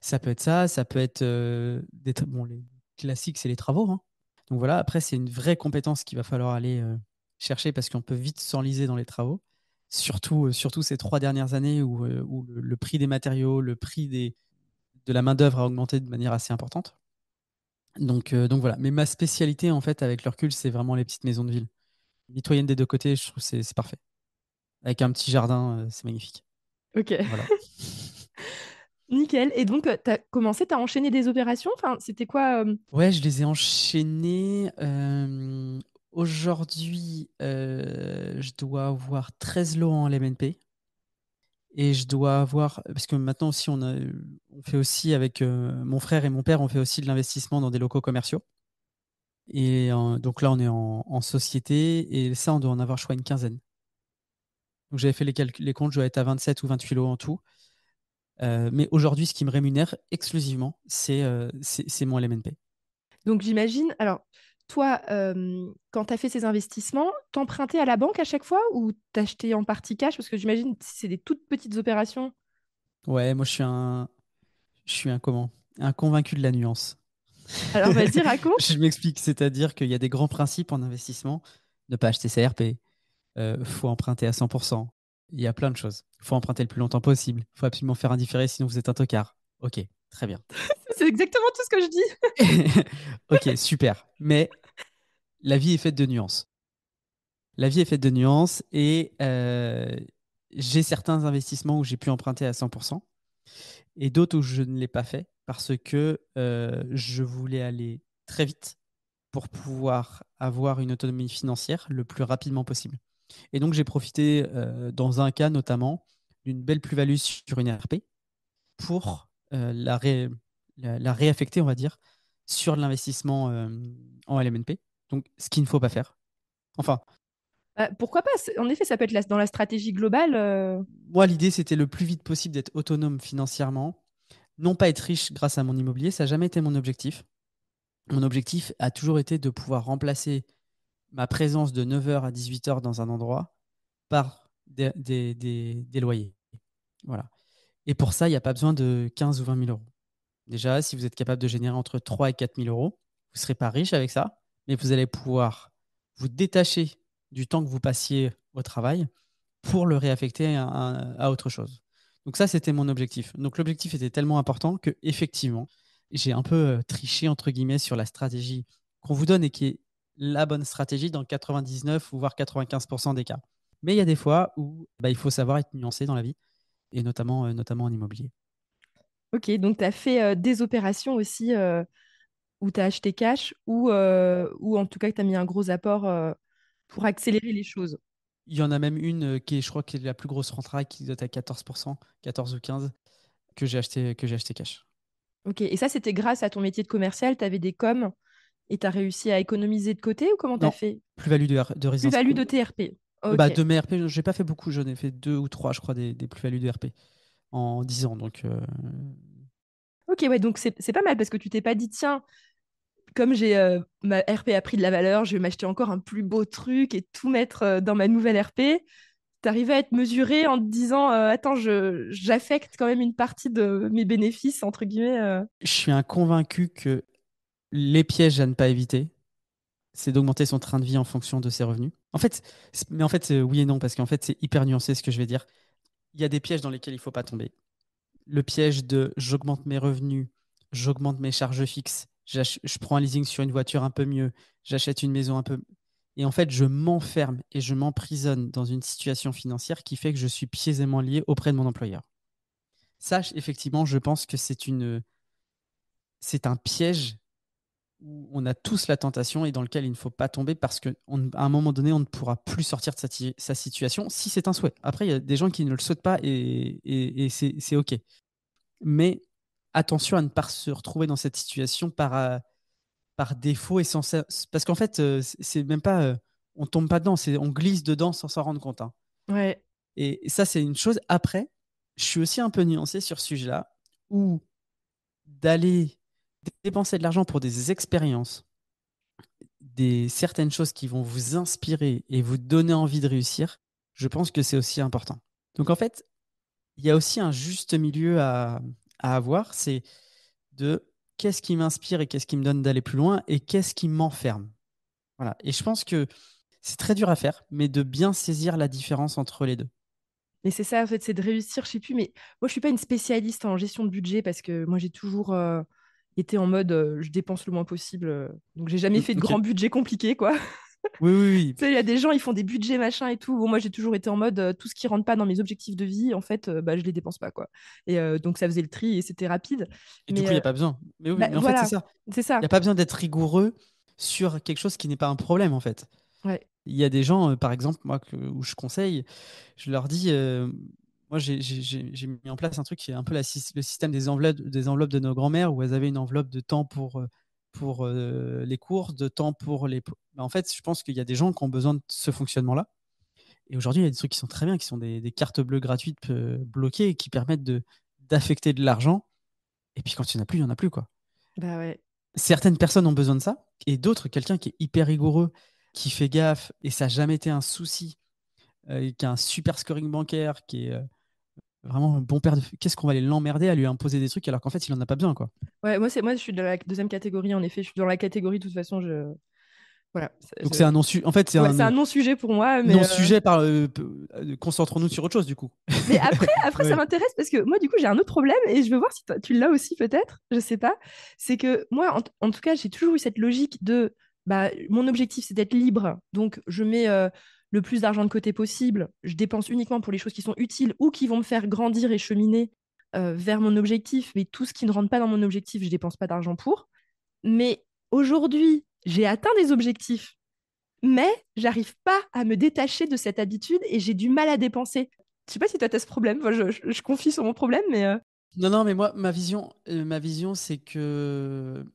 Ça peut être bon, les classiques, c'est les travaux, hein. Donc voilà, après, c'est une vraie compétence qu'il va falloir aller chercher parce qu'on peut vite s'enliser dans les travaux. Surtout ces 3 dernières années où le prix des matériaux, le prix de la main-d'œuvre a augmenté de manière assez importante. Donc voilà. Mais ma spécialité, en fait, avec le recul, c'est vraiment les petites maisons de ville. Mitoyennes des deux côtés, je trouve que c'est parfait. Avec un petit jardin, c'est magnifique. Ok, Voilà. nickel. Et donc, t'as enchaîné des opérations? Enfin, c'était quoi Ouais, je les ai enchaînés. Aujourd'hui, je dois avoir 13 lots en LMNP. Et je dois avoir, parce que maintenant aussi, on fait aussi avec mon frère et mon père, on fait aussi de l'investissement dans des locaux commerciaux. Et donc là, on est en société. Et ça, on doit en avoir, je crois, une quinzaine. Donc j'avais fait les comptes, je dois être à 27 ou 28 lots en tout. Mais aujourd'hui, ce qui me rémunère exclusivement, c'est mon LMNP. Donc, j'imagine, alors, toi, quand tu as fait ces investissements, t'empruntais à la banque à chaque fois ou t'achetais en partie cash? Parce que j'imagine si c'est des toutes petites opérations. Ouais, moi, je suis un comment? Un convaincu de la nuance. Alors, vas-y, raconte. Je m'explique, c'est-à-dire qu'il y a des grands principes en investissement. Ne pas acheter CRP, faut emprunter à 100%. Il y a plein de choses. Il faut emprunter le plus longtemps possible. Il faut absolument faire un différé, sinon vous êtes un tocard. Ok, très bien. C'est exactement tout ce que je dis. Ok, super. Mais la vie est faite de nuances. La vie est faite de nuances et j'ai certains investissements où j'ai pu emprunter à 100% et d'autres où je ne l'ai pas fait parce que je voulais aller très vite pour pouvoir avoir une autonomie financière le plus rapidement possible. Et donc, j'ai profité, dans un cas notamment, d'une belle plus-value sur une RP pour la réaffecter, on va dire, sur l'investissement en LMNP. Donc, ce qu'il ne faut pas faire. Enfin, Pourquoi pas? En effet, ça peut être dans la stratégie globale. moi, l'idée, c'était le plus vite possible d'être autonome financièrement, non pas être riche grâce à mon immobilier. Ça n'a jamais été mon objectif. Mon objectif a toujours été de pouvoir remplacer ma présence de 9h à 18h dans un endroit par des loyers. Voilà. Et pour ça, il n'y a pas besoin de 15 ou 20 000 euros. Déjà, si vous êtes capable de générer entre 3 et 4 000 euros, vous ne serez pas riche avec ça, mais vous allez pouvoir vous détacher du temps que vous passiez au travail pour le réaffecter à autre chose. Donc ça, c'était mon objectif. Donc l'objectif était tellement important que effectivement, j'ai un peu triché entre guillemets sur la stratégie qu'on vous donne et qui est la bonne stratégie dans 99 ou voire 95% des cas. Mais il y a des fois où il faut savoir être nuancé dans la vie et notamment en immobilier. Ok, donc tu as fait des opérations aussi où tu as acheté cash ou en tout cas que tu as mis un gros apport pour accélérer les choses. Il y en a même une qui est, je crois, qui est la plus grosse rentable, qui doit être à 14%, 14 ou 15, que j'ai acheté cash. Ok, et ça, c'était grâce à ton métier de commercial, tu avais des coms et tu as réussi à économiser de côté ou comment tu as Non, fait? plus-value de résidence. Plus-value de TRP. Bah, Ok. de mes RP, j'ai pas fait beaucoup, j'en ai fait 2 ou 3, je crois, des plus-values de RP en 10 ans. Donc, Ok, ouais, donc c'est pas mal parce que tu t'es pas dit, tiens, comme j'ai ma RP a pris de la valeur, je vais m'acheter encore un plus beau truc et tout mettre dans ma nouvelle RP. T'arrivais à être mesuré en te disant, attends, j'affecte quand même une partie de mes bénéfices, entre guillemets. je suis un convaincu que les pièges à ne pas éviter, c'est d'augmenter son train de vie en fonction de ses revenus. Mais en fait, oui et non, parce qu'en fait, c'est hyper nuancé ce que je vais dire. Il y a des pièges dans lesquels il ne faut pas tomber. Le piège de j'augmente mes revenus, j'augmente mes charges fixes, je prends un leasing sur une voiture un peu mieux, j'achète une maison un peu. Et en fait, je m'enferme et je m'emprisonne dans une situation financière qui fait que je suis piésément lié auprès de mon employeur. Ça, effectivement, je pense que c'est un piège où on a tous la tentation et dans lequel il ne faut pas tomber parce qu'à un moment donné, on ne pourra plus sortir de sa situation si c'est un souhait. Après, il y a des gens qui ne le souhaitent pas et c'est OK. Mais attention à ne pas se retrouver dans cette situation par défaut et sans. Parce qu'en fait, c'est même pas. On tombe pas dedans, on glisse dedans sans s'en rendre compte, hein. Ouais. Et ça, c'est une chose. Après, je suis aussi un peu nuancé sur ce sujet-là, où d'aller dépenser de l'argent pour des expériences, certaines choses qui vont vous inspirer et vous donner envie de réussir, je pense que c'est aussi important. Donc en fait, il y a aussi un juste milieu à avoir, c'est de qu'est-ce qui m'inspire et qu'est-ce qui me donne d'aller plus loin et qu'est-ce qui m'enferme. Voilà. Et je pense que c'est très dur à faire, mais de bien saisir la différence entre les deux. Mais c'est ça, en fait, c'est de réussir, je sais plus, mais moi, je suis pas une spécialiste en gestion de budget parce que moi, j'ai toujours été en mode je dépense le moins possible. Donc, j'ai jamais fait de Ok. grands budgets compliqués, quoi. Oui, oui, oui. Tu sais, il y a des gens, ils font des budgets, machin et tout. Bon, moi, j'ai toujours été en mode tout ce qui rentre pas dans mes objectifs de vie, en fait, bah, je les dépense pas, quoi. Et donc, ça faisait le tri et c'était rapide. Et du Mais coup, il n'y a pas besoin. Mais oui, bah, mais en fait, c'est voilà, ça. c'est Il n'y ça. a pas besoin d'être rigoureux sur quelque chose qui n'est pas un problème, en fait. Ouais. Il y a des gens, par exemple, moi, où je conseille, je leur dis, moi, j'ai mis en place un truc qui est un peu le système des enveloppes de nos grands-mères, où elles avaient une enveloppe de temps pour les courses, de temps pour les. Mais en fait, je pense qu'il y a des gens qui ont besoin de ce fonctionnement-là. Et aujourd'hui, il y a des trucs qui sont très bien, qui sont des cartes bleues gratuites bloquées et qui permettent d'affecter de l'argent. Et puis quand il n'y en a plus, il n'y en a plus, quoi. Bah ouais. Certaines personnes ont besoin de ça, et d'autres, quelqu'un qui est hyper rigoureux, qui fait gaffe, et ça n'a jamais été un souci, qui a un super scoring bancaire, qui est vraiment un bon père de. Qu'est-ce qu'on va aller l'emmerder à lui imposer des trucs alors qu'en fait, il n'en a pas besoin, quoi. Ouais, moi, je suis de la deuxième catégorie, en effet. Je suis dans la catégorie, de toute façon, voilà. Donc c'est un non-sujet. En fait, c'est Ouais, un c'est un non-sujet pour moi, mais non-sujet concentrons-nous sur autre chose, du coup. Mais après, ça Ouais. m'intéresse parce que moi, du coup, j'ai un autre problème et je veux voir si toi, tu l'as aussi peut-être, je sais pas. C'est que moi, en tout cas, j'ai toujours eu cette logique de, bah, mon objectif, c'est d'être libre. Donc, je mets le plus d'argent de côté possible. Je dépense uniquement pour les choses qui sont utiles ou qui vont me faire grandir et cheminer vers mon objectif. Mais tout ce qui ne rentre pas dans mon objectif, je dépense pas d'argent pour. Mais aujourd'hui, j'ai atteint des objectifs, mais j'arrive pas à me détacher de cette habitude et j'ai du mal à dépenser. Je sais pas si toi t'as ce problème. Enfin, je confie sur mon problème, mais Non, non, mais moi, ma vision, c'est que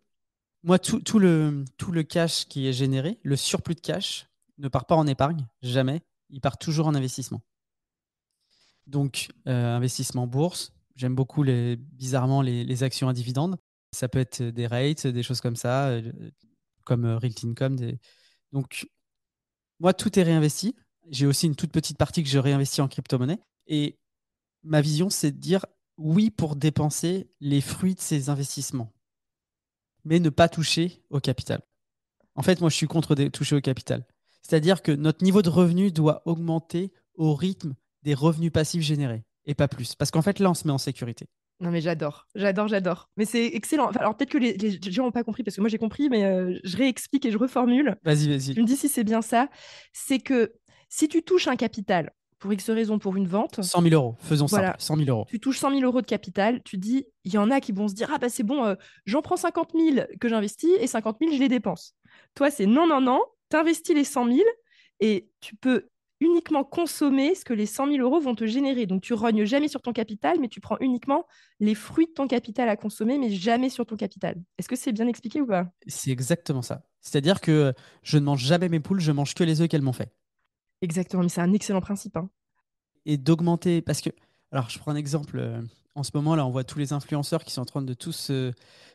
moi, tout le cash qui est généré, le surplus de cash, ne part pas en épargne, jamais. Il part toujours en investissement. Donc, investissement bourse. J'aime beaucoup, bizarrement, les actions à dividendes. Ça peut être des rates, des choses comme ça, comme Real Income. Donc, moi, tout est réinvesti. J'ai aussi une toute petite partie que je réinvestis en crypto-monnaie. Et ma vision, c'est de dire oui pour dépenser les fruits de ces investissements, mais ne pas toucher au capital. En fait, moi, je suis contre toucher au capital. C'est-à-dire que notre niveau de revenu doit augmenter au rythme des revenus passifs générés, et pas plus. Parce qu'en fait, là, on se met en sécurité. non, mais j'adore, j'adore, j'adore. Mais c'est excellent. Enfin, alors peut-être que les gens n'ont pas compris parce que moi j'ai compris, mais je réexplique et je reformule. Vas-y, vas-y. Tu me dis si c'est bien ça. C'est que si tu touches un capital pour X raison pour une vente, 100 000 euros, faisons simple, voilà, 100 000 euros. tu touches 100 000 euros de capital, tu dis, il y en a qui vont se dire, ah bah c'est bon, j'en prends 50 000 que j'investis et 50 000, je les dépense. Toi, c'est non, non, non, t'investis les 100 000 et tu peux uniquement consommer ce que les 100 000 euros vont te générer. Donc, tu rognes jamais sur ton capital, mais tu prends uniquement les fruits de ton capital à consommer, mais jamais sur ton capital. Est-ce que c'est bien expliqué ou pas? C'est exactement ça. C'est-à-dire que je ne mange jamais mes poules, je mange que les œufs qu'elles m'ont fait. Exactement, mais c'est un excellent principe, hein. Et d'augmenter, parce que, alors je prends un exemple, en ce moment là, on voit tous les influenceurs qui sont en train de tous,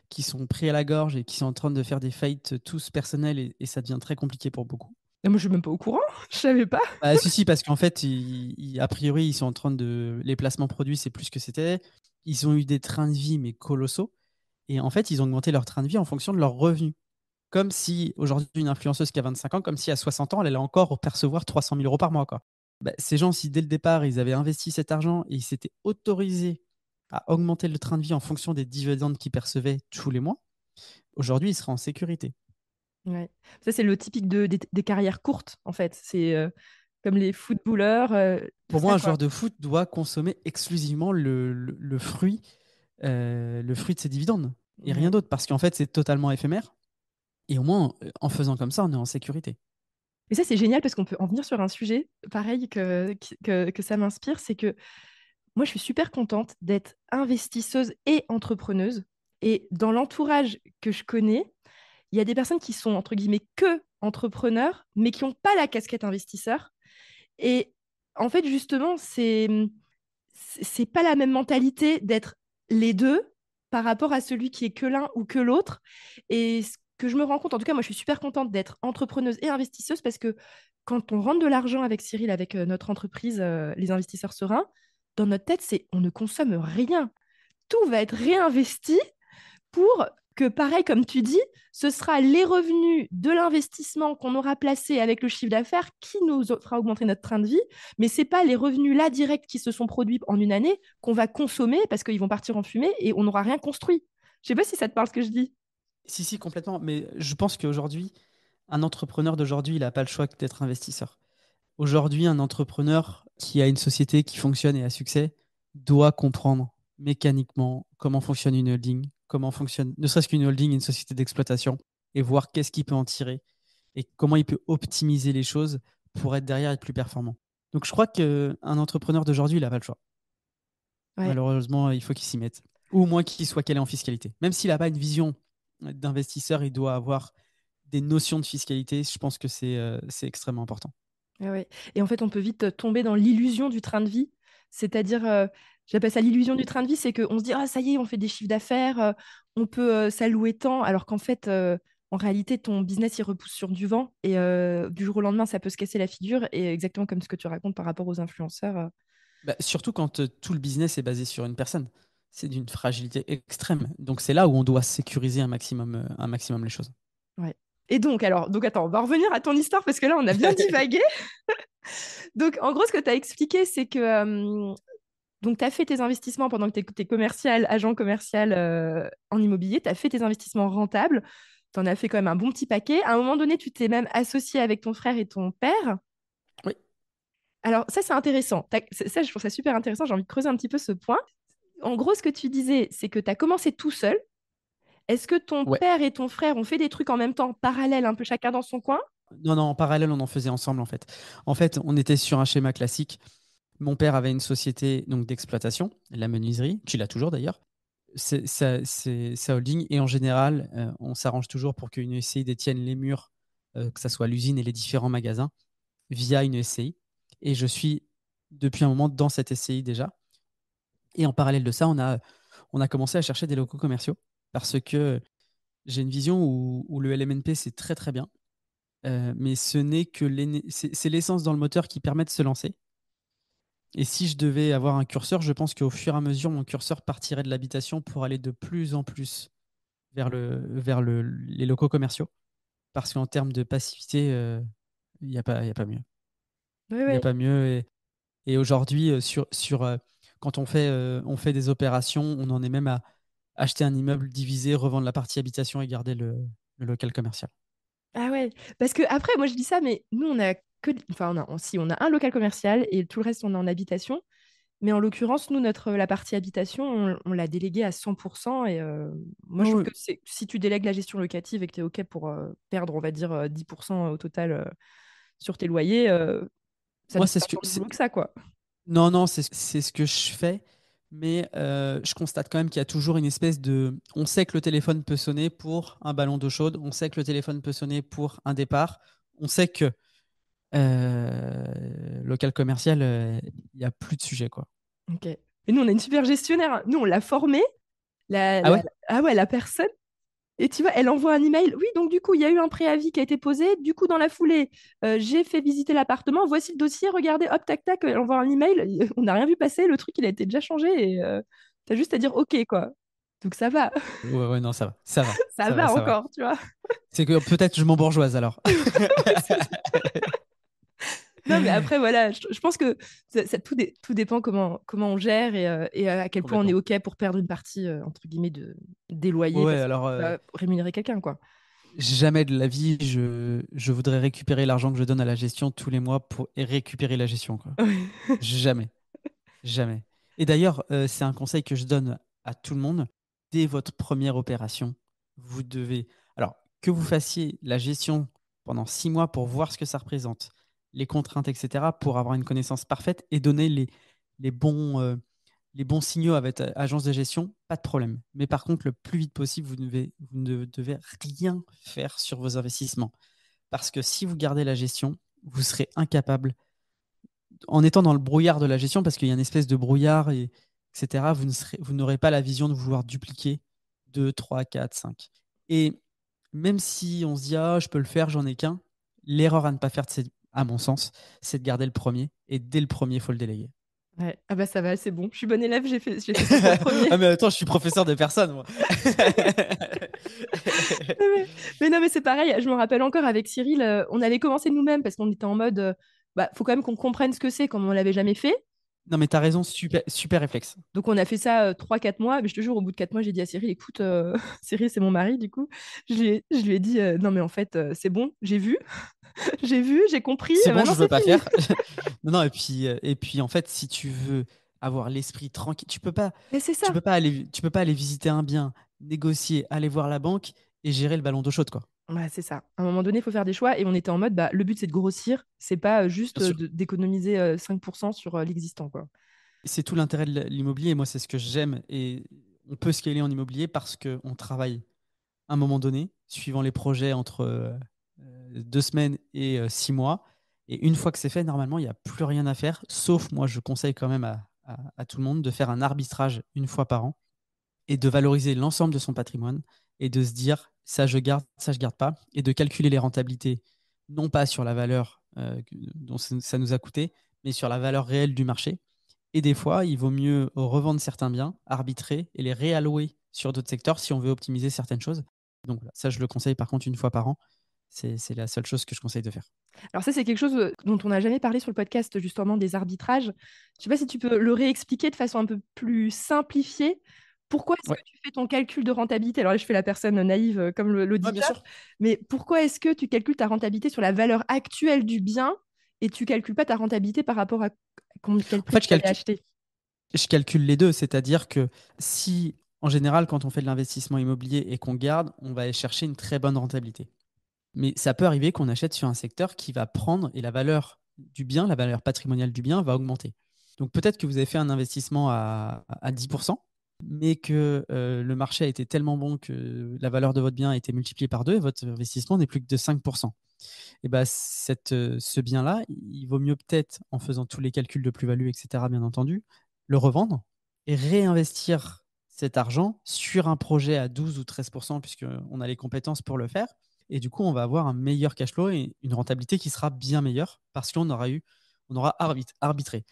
qui sont pris à la gorge et qui sont en train de faire des fights tous personnels et ça devient très compliqué pour beaucoup. Et moi, je suis même pas au courant, je savais pas. Bah, si, si, parce qu'en fait, a priori, ils sont en train les placements produits, c'est plus que c'était. Ils ont eu des trains de vie, mais colossaux. Et en fait, ils ont augmenté leur train de vie en fonction de leurs revenus. Comme si aujourd'hui, une influenceuse qui a 25 ans, comme si à 60 ans, elle allait encore percevoir 300 000 euros par mois, quoi. Bah, ces gens, si dès le départ, ils avaient investi cet argent et ils s'étaient autorisés à augmenter le train de vie en fonction des dividendes qu'ils percevaient tous les mois, aujourd'hui, ils seraient en sécurité. Ouais. Ça, c'est le typique des carrières courtes, en fait. C'est comme les footballeurs, tout Pour moi, ça, un quoi. joueur de foot doit consommer exclusivement le fruit de ses dividendes et rien Ouais. d'autre, parce qu'en fait, c'est totalement éphémère. Et au moins, en faisant comme ça, on est en sécurité. Et ça, c'est génial parce qu'on peut en venir sur un sujet pareil que ça m'inspire, c'est que moi, je suis super contente d'être investisseuse et entrepreneuse. Et dans l'entourage que je connais, il y a des personnes qui sont, entre guillemets, que entrepreneurs, mais qui n'ont pas la casquette investisseur. Et en fait, justement, c'est pas la même mentalité d'être les deux par rapport à celui qui est que l'un ou que l'autre. Et ce que je me rends compte, en tout cas, moi, je suis super contente d'être entrepreneuse et investisseuse parce que quand on rentre de l'argent avec Cyril, avec notre entreprise, les investisseurs sereins, dans notre tête, c'est on ne consomme rien. Tout va être réinvesti pour que, pareil, comme tu dis, ce sera les revenus de l'investissement qu'on aura placé avec le chiffre d'affaires qui nous fera augmenter notre train de vie. Mais ce n'est pas les revenus là directs qui se sont produits en une année qu'on va consommer parce qu'ils vont partir en fumée et on n'aura rien construit. Je ne sais pas si ça te parle ce que je dis. Si, si, complètement. Mais je pense qu'aujourd'hui, un entrepreneur d'aujourd'hui, il n'a pas le choix que d'être investisseur. Aujourd'hui, un entrepreneur qui a une société qui fonctionne et a succès doit comprendre mécaniquement comment fonctionne une holding, comment fonctionne ne serait-ce qu'une holding, une société d'exploitation, et voir qu'est-ce qu'il peut en tirer et comment il peut optimiser les choses pour être derrière et être plus performant. Donc je crois qu'un entrepreneur d'aujourd'hui, il n'a pas le choix. Ouais. Malheureusement, il faut qu'il s'y mette. Ou au moins qu'il soit calé en fiscalité. Même s'il n'a pas une vision d'investisseur, il doit avoir des notions de fiscalité. Je pense que c'est extrêmement important. Ah ouais. Et en fait, on peut vite tomber dans l'illusion du train de vie. C'est-à-dire, j'appelle ça l'illusion du train de vie, c'est qu'on se dit, ah, ça y est, on fait des chiffres d'affaires, on peut s'allouer tant, alors qu'en fait, en réalité, ton business, il repousse sur du vent et du jour au lendemain, ça peut se casser la figure. Et exactement comme ce que tu racontes par rapport aux influenceurs. Bah, surtout quand tout le business est basé sur une personne. C'est d'une fragilité extrême. Donc c'est là où on doit sécuriser un maximum les choses. Ouais. Et donc attends, on va revenir à ton histoire parce que là, on a bien divagué. Donc, en gros, ce que tu as expliqué, c'est que donc, tu as fait tes investissements pendant que tu es commercial, agent commercial en immobilier, tu as fait tes investissements rentables, tu en as fait quand même un bon petit paquet. À un moment donné, tu t'es même associé avec ton frère et ton père. Oui, Alors, ça, c'est intéressant. Ça, je trouve ça super intéressant. J'ai envie de creuser un petit peu ce point. En gros, ce que tu disais, c'est que tu as commencé tout seul. Est-ce que ton ouais. père et ton frère ont fait des trucs en même temps, parallèles, un peu chacun dans son coin? Non, non, en parallèle, on en faisait ensemble en fait. En fait, on était sur un schéma classique. Mon père avait une société donc d'exploitation, la menuiserie, qu'il a toujours d'ailleurs. C'est sa holding. Et en général, on s'arrange toujours pour qu'une SCI détienne les murs, que ce soit l'usine et les différents magasins, via une SCI. Et je suis depuis un moment dans cette SCI déjà. Et en parallèle de ça, on a commencé à chercher des locaux commerciaux parce que j'ai une vision où le LMNP, c'est très très bien. Mais ce n'est que c'est l'essence dans le moteur qui permet de se lancer. Et si je devais avoir un curseur, je pense qu'au fur et à mesure, mon curseur partirait de l'habitation pour aller de plus en plus les locaux commerciaux. Parce qu'en termes de passivité, il n'y a pas, y a pas mieux. Oui, Il n'y a oui. pas mieux. Et aujourd'hui, quand on fait des opérations, on en est même à acheter un immeuble divisé, revendre la partie habitation et garder le local commercial. Ah ouais, parce que après, moi je dis ça, mais nous on a que, enfin si on a un local commercial et tout le reste on est en habitation. Mais en l'occurrence, nous, la partie habitation, on l'a déléguée à 100%. Et moi, je trouve Oh, que si tu délègues la gestion locative et que tu es OK pour perdre, on va dire, 10% au total sur tes loyers, ça ne moi, fait c'est pas ce que. tant de boulot que ça, quoi. Non, non, c'est ce que je fais. Mais je constate quand même qu'il y a toujours une espèce de. On sait que le téléphone peut sonner pour un ballon d'eau chaude. On sait que le téléphone peut sonner pour un départ. On sait que local commercial, il n'y a plus de sujet, quoi. OK. Et nous, on a une super gestionnaire, hein. Nous, on l'a formée. Ah ouais? Ah ouais, la personne. Et tu vois, elle envoie un email. Oui, donc du coup, il y a eu un préavis qui a été posé. Du coup, dans la foulée, j'ai fait visiter l'appartement. Voici le dossier. Regardez, hop, tac, tac. Elle envoie un email. On n'a rien vu passer. Le truc, il a été déjà changé. Et tu as juste à dire OK, quoi. Donc ça va. Ouais, ouais, non, ça va. Ça va. Ça Ça va, va ça va. encore, tu vois. C'est que peut-être je m'embourgeoise alors. Non, mais après, voilà, je pense que tout dépend comment on gère et à quel point on est Complètement. OK pour perdre une partie, entre guillemets, des loyers Ouais, parce alors qu'on va rémunérer quelqu'un, quoi. jamais de la vie, je voudrais récupérer l'argent que je donne à la gestion tous les mois pour et récupérer la gestion, quoi. Jamais. Jamais. Et d'ailleurs, c'est un conseil que je donne à tout le monde. Dès votre première opération, vous devez. Alors, que vous fassiez la gestion pendant 6 mois pour voir ce que ça représente, les contraintes, etc., pour avoir une connaissance parfaite et donner les bons, les bons signaux à votre agence de gestion, pas de problème. Mais par contre, le plus vite possible, vous ne devez rien faire sur vos investissements. Parce que si vous gardez la gestion, vous serez incapable, en étant dans le brouillard de la gestion, parce qu'il y a une espèce de brouillard, etc., vous n'aurez pas la vision de vouloir dupliquer 2, 3, 4, 5. Et même si on se dit, ah, je peux le faire, j'en ai qu'un, l'erreur à ne pas faire, à mon sens, c'est de garder le premier. Et dès le premier, il faut le déléguer. Ouais. Ah bah ça va, c'est bon. Je suis bonne élève, j'ai fait ça pour le premier. Ah, mais attends, je suis professeur de personne, moi. Mais non, mais c'est pareil. Je me rappelle encore avec Cyril, on avait commencé nous-mêmes parce qu'on était en mode, bah, faut quand même qu'on comprenne ce que c'est, comme on l'avait jamais fait. Non, mais t'as raison, super, super réflexe. Donc on a fait ça 3-4 mois. Mais je te jure, au bout de 4 mois, j'ai dit à Cyril, écoute, Cyril, c'est mon mari, du coup. Je lui ai dit, non, mais en fait, c'est bon, j'ai vu, j'ai compris, C'est bon, maintenant je veux c'est pas fini. faire. Non, non, et puis en fait, si tu veux avoir l'esprit tranquille, Mais c'est ça. tu peux pas aller visiter un bien, négocier, aller voir la banque et gérer le ballon d'eau chaude, quoi. Ouais, c'est ça. À un moment donné, il faut faire des choix. Et on était en mode, bah, le but, c'est de grossir. C'est pas juste Bien sûr. d'économiser 5% sur l'existant, quoi. C'est tout l'intérêt de l'immobilier. Moi, c'est ce que j'aime. Et on peut scaler en immobilier parce qu'on travaille à un moment donné, suivant les projets entre 2 semaines et 6 mois. Et une fois que c'est fait, normalement, il n'y a plus rien à faire. Sauf, moi, je conseille quand même à tout le monde de faire un arbitrage une fois par an et de valoriser l'ensemble de son patrimoine et de se dire ça je garde, ça je garde pas, et de calculer les rentabilités, non pas sur la valeur dont ça nous a coûté, mais sur la valeur réelle du marché. Et des fois, il vaut mieux revendre certains biens, arbitrer et les réallouer sur d'autres secteurs si on veut optimiser certaines choses. Donc voilà, ça, je le conseille par contre une fois par an. C'est la seule chose que je conseille de faire. Alors ça, c'est quelque chose dont on n'a jamais parlé sur le podcast, justement, des arbitrages. Je sais pas si tu peux le réexpliquer de façon un peu plus simplifiée. Pourquoi est-ce que Ouais, tu fais ton calcul de rentabilité? Alors là, je fais la personne naïve comme ouais, bien l'auditeur, sûr. mais pourquoi est-ce que tu calcules ta rentabilité sur la valeur actuelle du bien et tu calcules pas ta rentabilité par rapport à quel En prix fait, tu l'avais acheté? je calcule les deux, c'est-à-dire que si, en général, quand on fait de l'investissement immobilier et qu'on garde, on va aller chercher une très bonne rentabilité. Mais ça peut arriver qu'on achète sur un secteur qui va prendre et la valeur du bien, la valeur patrimoniale du bien va augmenter. Donc peut-être que vous avez fait un investissement à 10%, mais que le marché a été tellement bon que la valeur de votre bien a été multipliée par 2 et votre investissement n'est plus que de 5%. Et ben, ce bien-là, il vaut mieux peut-être, en faisant tous les calculs de plus-value, etc., bien entendu, le revendre et réinvestir cet argent sur un projet à 12 ou 13%, puisqu'on a les compétences pour le faire. Et du coup, on va avoir un meilleur cash flow et une rentabilité qui sera bien meilleure parce on aura arbitré.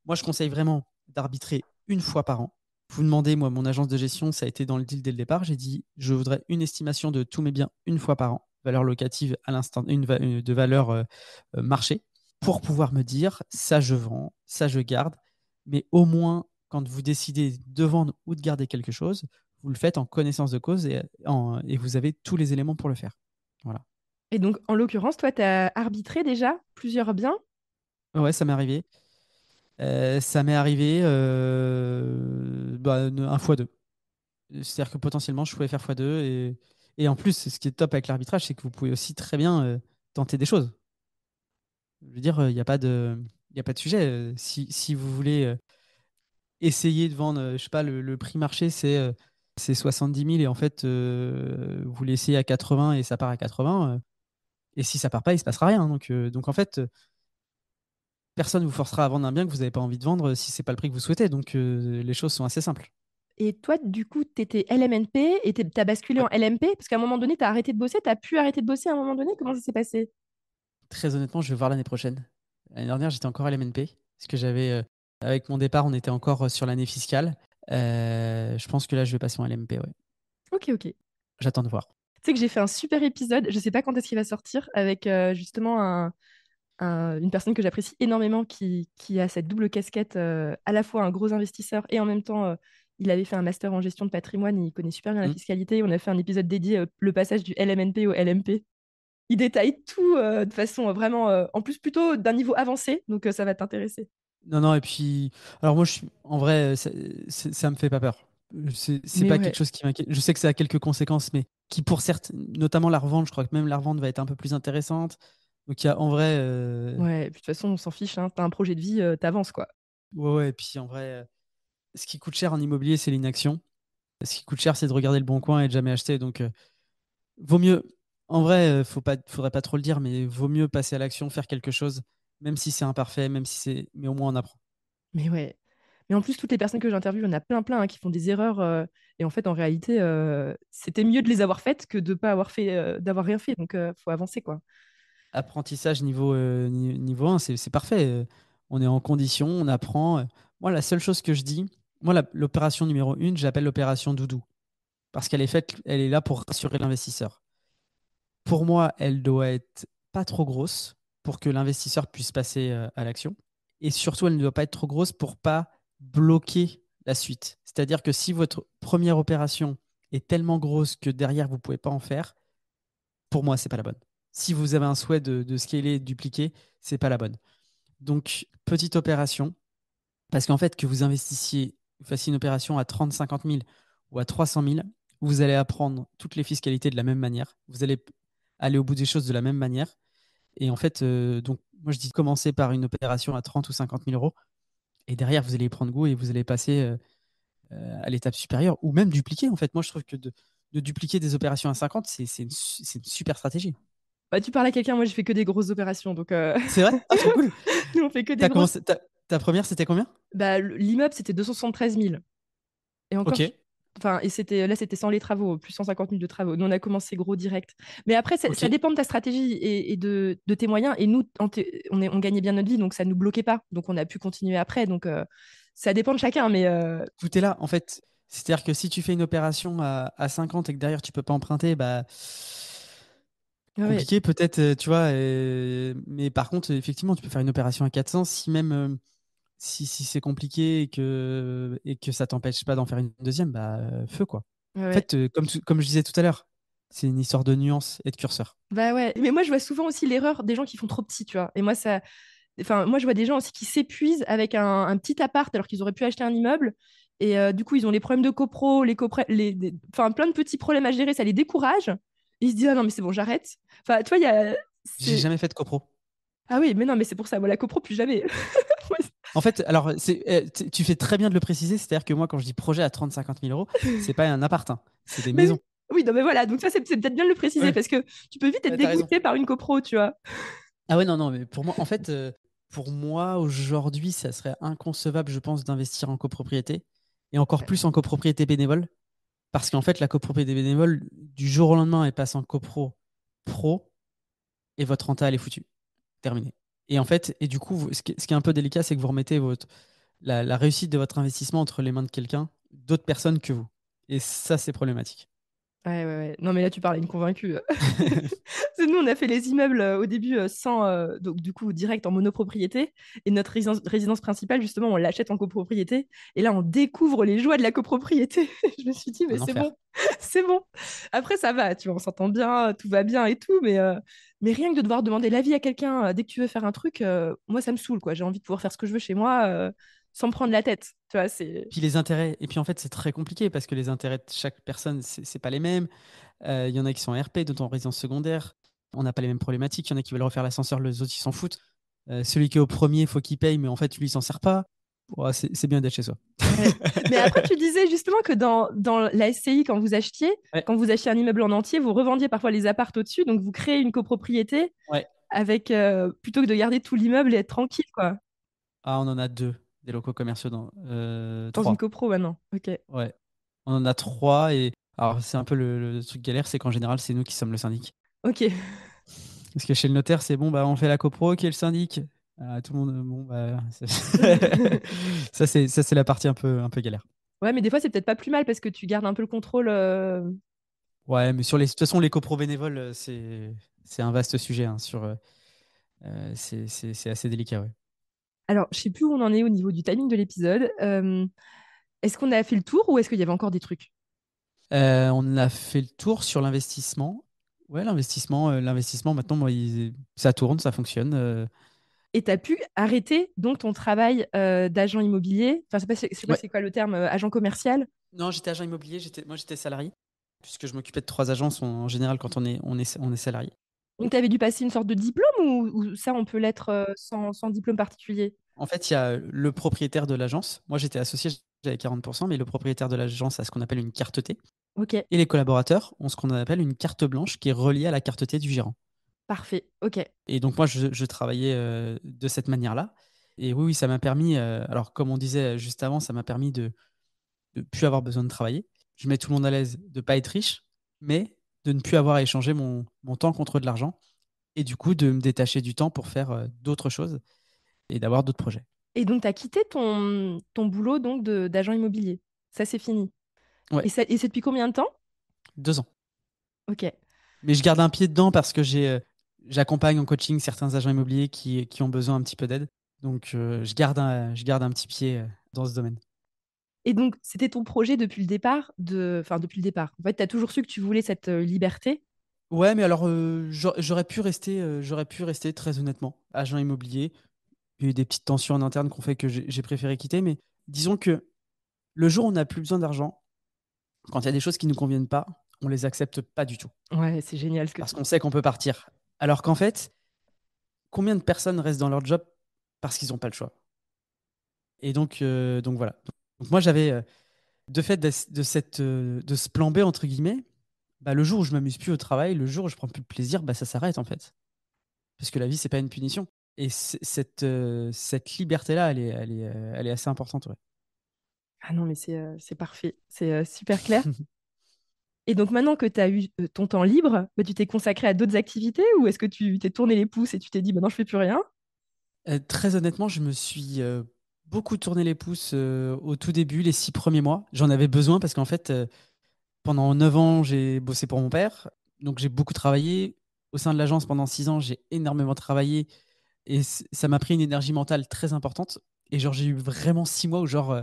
Moi, je conseille vraiment d'arbitrer une fois par an. Vous demandez, moi, mon agence de gestion, ça a été dans le deal dès le départ. J'ai dit, je voudrais une estimation de tous mes biens une fois par an, valeur locative à l'instant, de valeur marché, pour pouvoir me dire, ça je vends, ça je garde. Mais au moins, quand vous décidez de vendre ou de garder quelque chose, vous le faites en connaissance de cause et vous avez tous les éléments pour le faire. Voilà. Et donc, en l'occurrence, toi, tu as arbitré déjà plusieurs biens. Ouais, ça m'est arrivé. Ça m'est arrivé un fois deux. C'est-à-dire que potentiellement, je pouvais faire x2. Et en plus, ce qui est top avec l'arbitrage, c'est que vous pouvez aussi très bien tenter des choses. Je veux dire, il n'y a pas y a pas de sujet. Si vous voulez essayer de vendre, je sais pas, le prix marché, c'est 70 000 et en fait, vous voulez essayer à 80 et ça part à 80. Et si ça part pas, il se passera rien. Donc en fait, personne ne vous forcera à vendre un bien que vous n'avez pas envie de vendre si c'est pas le prix que vous souhaitez. Donc les choses sont assez simples. Et toi, du coup, tu étais LMNP et tu as basculé Ouais. en LMP parce qu'à un moment donné, tu as arrêté de bosser, tu as pu arrêter de bosser à un moment donné. Comment ça s'est passé? Très honnêtement, je vais voir l'année prochaine. L'année dernière, j'étais encore à l'MNP. Parce que avec mon départ, on était encore sur l'année fiscale. Je pense que là, je vais passer en LMP, ouais. Ok, ok. Tu J'attends de voir. sais que j'ai fait un super épisode, je sais pas quand est-ce qu'il va sortir, avec justement une personne que j'apprécie énormément qui a cette double casquette, à la fois un gros investisseur et en même temps, il avait fait un master en gestion de patrimoine, il connaît super bien la Hmm. fiscalité. On a fait un épisode dédié le passage du LMNP au LMP. Il détaille tout de façon vraiment, en plus plutôt d'un niveau avancé, donc ça va t'intéresser. Non, non, et puis. Alors, moi, en vrai, ça me fait pas peur. C'est Mais pas quelque ouais, chose qui m'inquiète. Je sais que ça a quelques conséquences, mais qui pour certaines, notamment la revente, je crois que même la revente va être un peu plus intéressante. Donc il y a en vrai, Ouais, et puis de toute façon, on s'en fiche, hein. T'as un projet de vie, t'avances, quoi. ouais, ouais, et puis en vrai, ce qui coûte cher en immobilier, c'est l'inaction. Ce qui coûte cher, c'est de regarder le bon coin et de jamais acheter. Donc vaut mieux, en vrai, faudrait pas trop le dire, mais vaut mieux passer à l'action, faire quelque chose, même si c'est imparfait, mais au moins on apprend. Mais ouais. Mais en plus, toutes les personnes que j'interviewe, il y en a plein, plein hein, qui font des erreurs. Et en fait, en réalité, c'était mieux de les avoir faites que de pas avoir fait, d'avoir rien fait. Donc, faut avancer, quoi. Apprentissage niveau 1, c'est parfait. On est en condition, on apprend. Moi, la seule chose que je dis, moi, l'opération numéro 1, j'appelle l'opération doudou. Parce qu'elle est faite, elle est là pour rassurer l'investisseur. Pour moi, elle doit être pas trop grosse pour que l'investisseur puisse passer à l'action. Et surtout, elle ne doit pas être trop grosse pour pas bloquer la suite. C'est-à-dire que si votre première opération est tellement grosse que derrière, vous ne pouvez pas en faire, pour moi, c'est pas la bonne. Si vous avez un souhait de scaler et de dupliquer, c'est pas la bonne. Donc, petite opération, parce qu'en fait, que vous investissiez, vous fassiez une opération à 30, 50 000 ou à 300 000, vous allez apprendre toutes les fiscalités de la même manière. Vous allez aller au bout des choses de la même manière. Et en fait, donc, moi, je dis commencer par une opération à 30 ou 50 000 euros. Et derrière, vous allez y prendre goût et vous allez passer à l'étape supérieure ou même dupliquer. En fait, moi, je trouve que de dupliquer des opérations à 50, c'est une super stratégie. Bah, tu parles à quelqu'un, moi, je fais que des grosses opérations. Donc, C'est vrai? Ah, trop cool. nous, on fait que des T'as grosses. commencé, ta première, c'était combien? Bah, l'immeuble, c'était 273 000. Et encore, Ok, enfin, et c'était sans les travaux, plus 150 000 de travaux. Nous, on a commencé gros direct. Mais après, ok. ça dépend de ta stratégie et de tes moyens. Et nous, on gagnait bien notre vie, donc ça ne nous bloquait pas. Donc, on a pu continuer après. Donc, ça dépend de chacun. Mais Tout est là, en fait. C'est-à-dire que si tu fais une opération à 50 et que derrière, tu peux pas emprunter, bah, ouais, compliqué peut-être, tu vois. Mais par contre, effectivement, tu peux faire une opération à 400 si même si c'est compliqué et que ça t'empêche pas d'en faire une deuxième, bah, feu, quoi. ouais, En ouais. fait, comme je disais tout à l'heure, c'est une histoire de nuance et de curseur. Bah ouais. Mais moi, je vois souvent aussi l'erreur des gens qui font trop petit, tu vois. Et moi, ça. Enfin, moi, je vois des gens aussi qui s'épuisent avec un petit appart alors qu'ils auraient pu acheter un immeuble. Et du coup, ils ont les problèmes de copro, enfin, plein de petits problèmes à gérer, ça les décourage. Et ils se disent, ah non, mais c'est bon, j'arrête. Enfin, tu vois, il y a. J'ai c'est- jamais fait de copro. Ah oui, mais non, mais c'est pour ça, moi, la copro, plus jamais. Ouais, En fait, alors, tu fais très bien de le préciser, c'est-à-dire que moi, quand je dis projet à 30 50 000 euros, c'est pas un appart, hein, c'est des mais maisons. oui, oui, non, mais voilà, donc ça, c'est peut-être bien de le préciser Ouais, parce que tu peux vite être ouais, t'as raison. dégoûté par une copro, tu vois. Ah ouais, non, non, mais pour moi, en fait, pour moi, aujourd'hui, ça serait inconcevable, je pense, d'investir en copropriété et encore plus en copropriété bénévole. Parce qu'en fait, la copropriété bénévole, du jour au lendemain, elle passe en copro pro et votre renta, elle est foutue. Terminé. Et en fait, et du coup, ce qui est un peu délicat, c'est que vous remettez la réussite de votre investissement entre les mains de quelqu'un, d'autres personnes que vous. Et ça, c'est problématique. Ouais, ouais, ouais. Non, mais là, tu parles à une convaincue. C'est nous, on a fait les immeubles au début sans, donc du coup, direct en monopropriété. Et notre résidence principale, justement, on l'achète en copropriété. Et là, on découvre les joies de la copropriété. Je me suis dit, mais Un c'est enfer. bon, c'est bon. Après, ça va, tu vois, on s'entend bien, tout va bien et tout. Mais rien que de devoir demander l'avis à quelqu'un dès que tu veux faire un truc, moi, ça me saoule, quoi. J'ai envie de pouvoir faire ce que je veux chez moi sans me prendre la tête. Tu vois, c'est. Puis les intérêts, et puis en fait, c'est très compliqué parce que les intérêts de chaque personne, c'est pas les mêmes. Il y en a qui sont en RP, d'autres en résidence secondaire. On n'a pas les mêmes problématiques. Il y en a qui veulent refaire l'ascenseur, les autres, ils s'en foutent. Celui qui est au premier, il faut qu'il paye, mais en fait, lui, il s'en sert pas. Ouais, c'est bien d'être chez soi. Ouais. Mais après, tu disais justement que dans la SCI, Ouais, quand vous achetiez un immeuble en entier, vous revendiez parfois les apparts au-dessus, donc vous créez une copropriété ouais. avec plutôt que de garder tout l'immeuble et être tranquille, quoi. Ah, on en a deux, des locaux commerciaux dans Dans une trois. copro maintenant. Ok. Ouais. On en a trois et alors c'est un peu le truc galère, c'est qu'en général, c'est nous qui sommes le syndic. Ok. Parce que chez le notaire, c'est bon, bah on fait la copro, qui est le syndic? Ah, tout le monde, bon, bah. Ça, c'est la partie un peu galère. Ouais, mais des fois, c'est peut-être pas plus mal parce que tu gardes un peu le contrôle. Ouais, mais de toute façon, les copros bénévoles, c'est un vaste sujet. Hein, c'est assez délicat, ouais. Alors, je sais plus où on en est au niveau du timing de l'épisode. Est-ce qu'on a fait le tour ou est-ce qu'il y avait encore des trucs? On a fait le tour sur l'investissement. Ouais, l'investissement, maintenant, moi, ça tourne, ça fonctionne. Et tu as pu arrêter donc ton travail d'agent immobilier. Enfin, je sais pas Ouais. c'est quoi le terme, agent commercial. Non, j'étais agent immobilier, moi, j'étais salarié. puisque je m'occupais de 3 agences en général quand on est salarié. Donc, tu avais dû passer une sorte de diplôme ou ça, on peut l'être sans diplôme particulier? En fait, il y a le propriétaire de l'agence. Moi, j'étais associé, j'avais 40%, mais le propriétaire de l'agence a ce qu'on appelle une carte T. Ok, Et les collaborateurs ont ce qu'on appelle une carte blanche qui est reliée à la carte T du gérant. parfait. Ok. Et donc, moi, je travaillais de cette manière-là. Et oui, oui, ça m'a permis, alors comme on disait juste avant, ça m'a permis de ne plus avoir besoin de travailler. Je mets tout le monde à l'aise de ne pas être riche, mais de ne plus avoir à échanger mon temps contre de l'argent. Et du coup, de me détacher du temps pour faire d'autres choses et d'avoir d'autres projets. Et donc, tu as quitté ton boulot donc d'agent immobilier. Ça, c'est fini. Ouais, Et c'est depuis combien de temps? 2 ans. Ok. Mais je garde un pied dedans parce que j'accompagne en coaching certains agents immobiliers qui ont besoin un petit peu d'aide. Donc, je garde un petit pied dans ce domaine. Et donc, c'était ton projet depuis le départ Enfin, depuis le départ. En fait, tu as toujours su que tu voulais cette liberté. Ouais, mais alors, j'aurais pu rester très honnêtement agent immobilier. Il y a eu des petites tensions en interne qui ont fait que j'ai préféré quitter. Mais disons que le jour où on n'a plus besoin d'argent, quand il y a des choses qui ne nous conviennent pas, on les accepte pas du tout. Ouais, c'est génial ce que Parce tu qu'on dis. sait qu'on peut partir. Alors qu'en fait, combien de personnes restent dans leur job parce qu'ils n'ont pas le choix? Et donc voilà. Donc moi, j'avais, de fait de ce plan B, entre guillemets, bah, le jour où je m'amuse plus au travail, le jour où je prends plus de plaisir, bah, ça s'arrête en fait. Parce que la vie, c'est pas une punition. Et cette liberté-là, elle est assez importante. Ouais. Ah non, mais c'est parfait. C'est super clair. Et donc, maintenant que tu as eu ton temps libre, bah, tu t'es consacré à d'autres activités ou est-ce que tu t'es tourné les pouces et tu t'es dit, bah non, je fais plus rien? Très honnêtement, je me suis beaucoup tourné les pouces au tout début, les 6 premiers mois. J'en avais besoin parce qu'en fait, pendant 9 ans, j'ai bossé pour mon père. Donc, j'ai beaucoup travaillé. Au sein de l'agence, pendant 6 ans, j'ai énormément travaillé. Et ça m'a pris une énergie mentale très importante. Et genre, j'ai eu vraiment 6 mois où genre,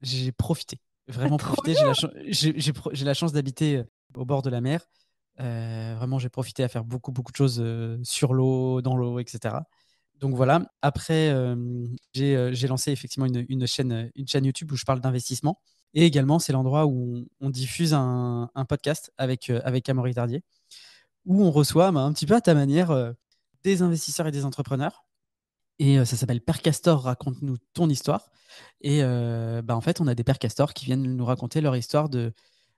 j'ai profité. Ah, Vraiment trop profité. bien! J'ai la chance d'habiter au bord de la mer. Vraiment, j'ai profité à faire beaucoup, beaucoup de choses sur l'eau, dans l'eau, etc. Donc voilà. Après, j'ai lancé effectivement une chaîne YouTube où je parle d'investissement. Et également, c'est l'endroit où on diffuse un podcast avec Amaury Tardier, où on reçoit un petit peu à ta manière des investisseurs et des entrepreneurs. Et ça s'appelle Père Castor, raconte-nous ton histoire. Et bah, en fait, on a des pères castors qui viennent nous raconter leur histoire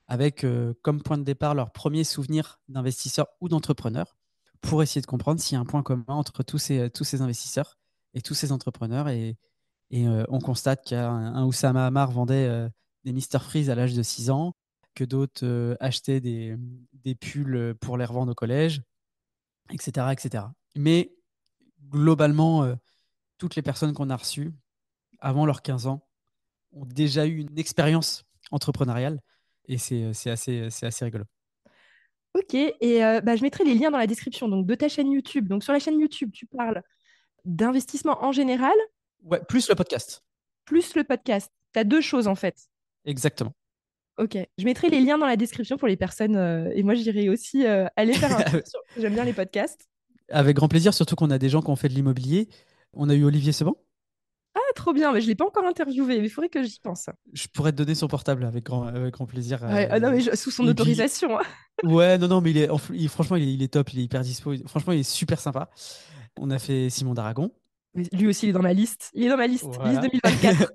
avec comme point de départ leur premier souvenir d'investisseur ou d'entrepreneur pour essayer de comprendre s'il y a un point commun entre tous ces investisseurs et tous ces entrepreneurs. Et on constate qu'un Oussama Hamar vendait des Mister Freeze à l'âge de 6 ans, que d'autres achetaient des pulls pour les revendre au collège, etc., etc. Mais globalement, toutes les personnes qu'on a reçues avant leurs 15 ans ont déjà eu une expérience entrepreneuriale et c'est assez rigolo. Ok, et bah, je mettrai les liens dans la description donc, de ta chaîne YouTube. Donc, sur la chaîne YouTube, tu parles d'investissement en général, Ouais, plus le podcast. plus le podcast. Tu as deux choses en fait. Exactement. Ok, je mettrai les liens dans la description pour les personnes. Et moi, j'irai aussi aller faire un tour sur. J'aime bien les podcasts. Avec grand plaisir, surtout qu'on a des gens qui ont fait de l'immobilier. On a eu Olivier Seban. Ah, trop bien, mais je ne l'ai pas encore interviewé, mais il faudrait que j'y pense. Je pourrais te donner son portable avec grand plaisir. Ouais, ah non, mais sous son Et puis, autorisation, hein. ouais, non, non, mais franchement, il est top, il est hyper dispo. Franchement, il est super sympa. On a fait Simon d'Aragon. Mais lui aussi, il est dans ma liste. Il est dans ma liste, liste Voilà. 2024.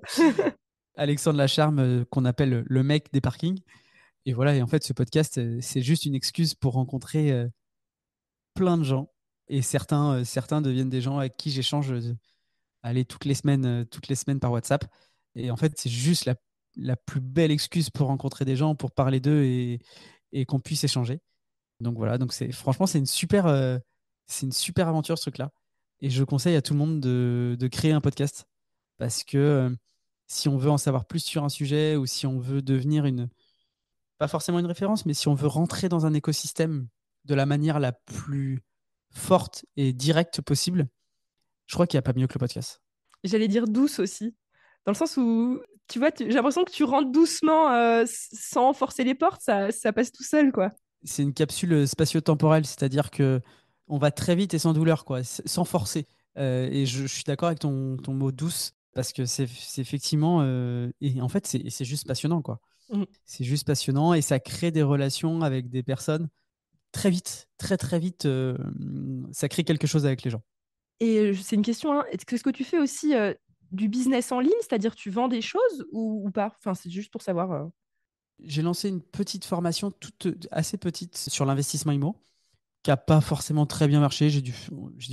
Alexandre Lacharme, qu'on appelle le mec des parkings. Et voilà, et en fait, ce podcast, c'est juste une excuse pour rencontrer plein de gens. Et certains deviennent des gens avec qui j'échange allez, toutes les semaines par WhatsApp. Et en fait, c'est juste la plus belle excuse pour rencontrer des gens, pour parler d'eux et qu'on puisse échanger. Donc voilà, donc franchement, c'est une super aventure ce truc-là. Et je conseille à tout le monde de créer un podcast parce que si on veut en savoir plus sur un sujet ou si on veut devenir pas forcément une référence, mais si on veut rentrer dans un écosystème de la manière la plus forte et directe possible, je crois qu'il n'y a pas mieux que le podcast. J'allais dire douce aussi, dans le sens où, tu vois, j'ai l'impression que tu rentres doucement sans forcer les portes, ça passe tout seul, quoi. C'est une capsule spatio-temporelle, c'est-à-dire que on va très vite et sans douleur, quoi, sans forcer. Et je suis d'accord avec ton mot douce, parce que c'est effectivement. Et en fait, c'est juste passionnant, quoi. Mm. C'est juste passionnant et ça crée des relations avec des personnes très vite, très très vite. Ça crée quelque chose avec les gens. Et c'est une question, hein, est-ce que tu fais aussi du business en ligne, c'est-à-dire tu vends des choses ou pas? Enfin, c'est juste pour savoir. J'ai lancé une petite formation assez petite sur l'investissement IMO qui n'a pas forcément très bien marché. J'ai dû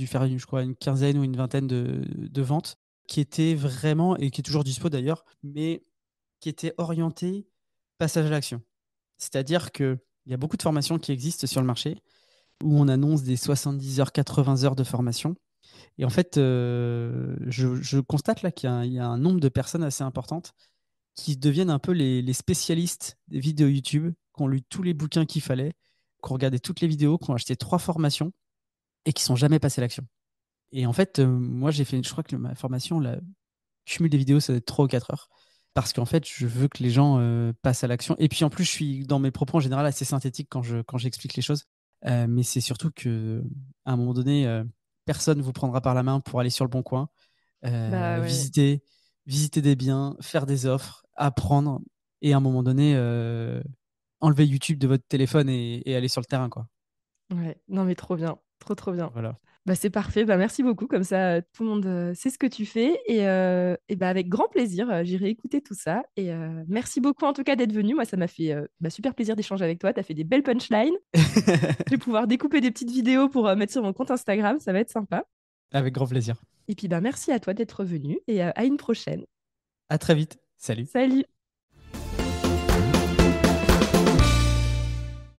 faire, je crois, une quinzaine ou une vingtaine de ventes qui étaient vraiment, et qui est toujours dispo d'ailleurs, mais qui étaient orientées passage à l'action. C'est-à-dire qu'il y a beaucoup de formations qui existent sur le marché où on annonce des 70 heures, 80 heures de formation. Et en fait, je constate là qu'il y a un nombre de personnes assez importantes qui deviennent un peu les spécialistes des vidéos YouTube, qui ont lu tous les bouquins qu'il fallait, qui ont regardé toutes les vidéos, qui ont acheté 3 formations et qui sont jamais passés à l'action. Et en fait, moi, je crois que ma formation, le cumul des vidéos, ça doit être 3 ou 4 heures. Parce qu'en fait, je veux que les gens passent à l'action. Et puis en plus, je suis dans mes propos en général assez synthétique quand j'explique les choses. Mais c'est surtout que à un moment donné, personne ne vous prendra par la main pour aller sur le bon coin, Bah ouais. visiter, visiter des biens, faire des offres, apprendre. Et à un moment donné, enlever YouTube de votre téléphone et aller sur le terrain, quoi. Ouais, non mais trop bien, trop trop bien. Voilà. Bah, c'est parfait, bah, merci beaucoup, comme ça tout le monde sait ce que tu fais et bah, avec grand plaisir, j'irai écouter tout ça et merci beaucoup en tout cas d'être venu. Moi, ça m'a fait bah, super plaisir d'échanger avec toi, tu as fait des belles punchlines. Je vais pouvoir découper des petites vidéos pour mettre sur mon compte Instagram, ça va être sympa. Avec grand plaisir. Et puis bah, merci à toi d'être venu et à une prochaine. À très vite. Salut. Salut!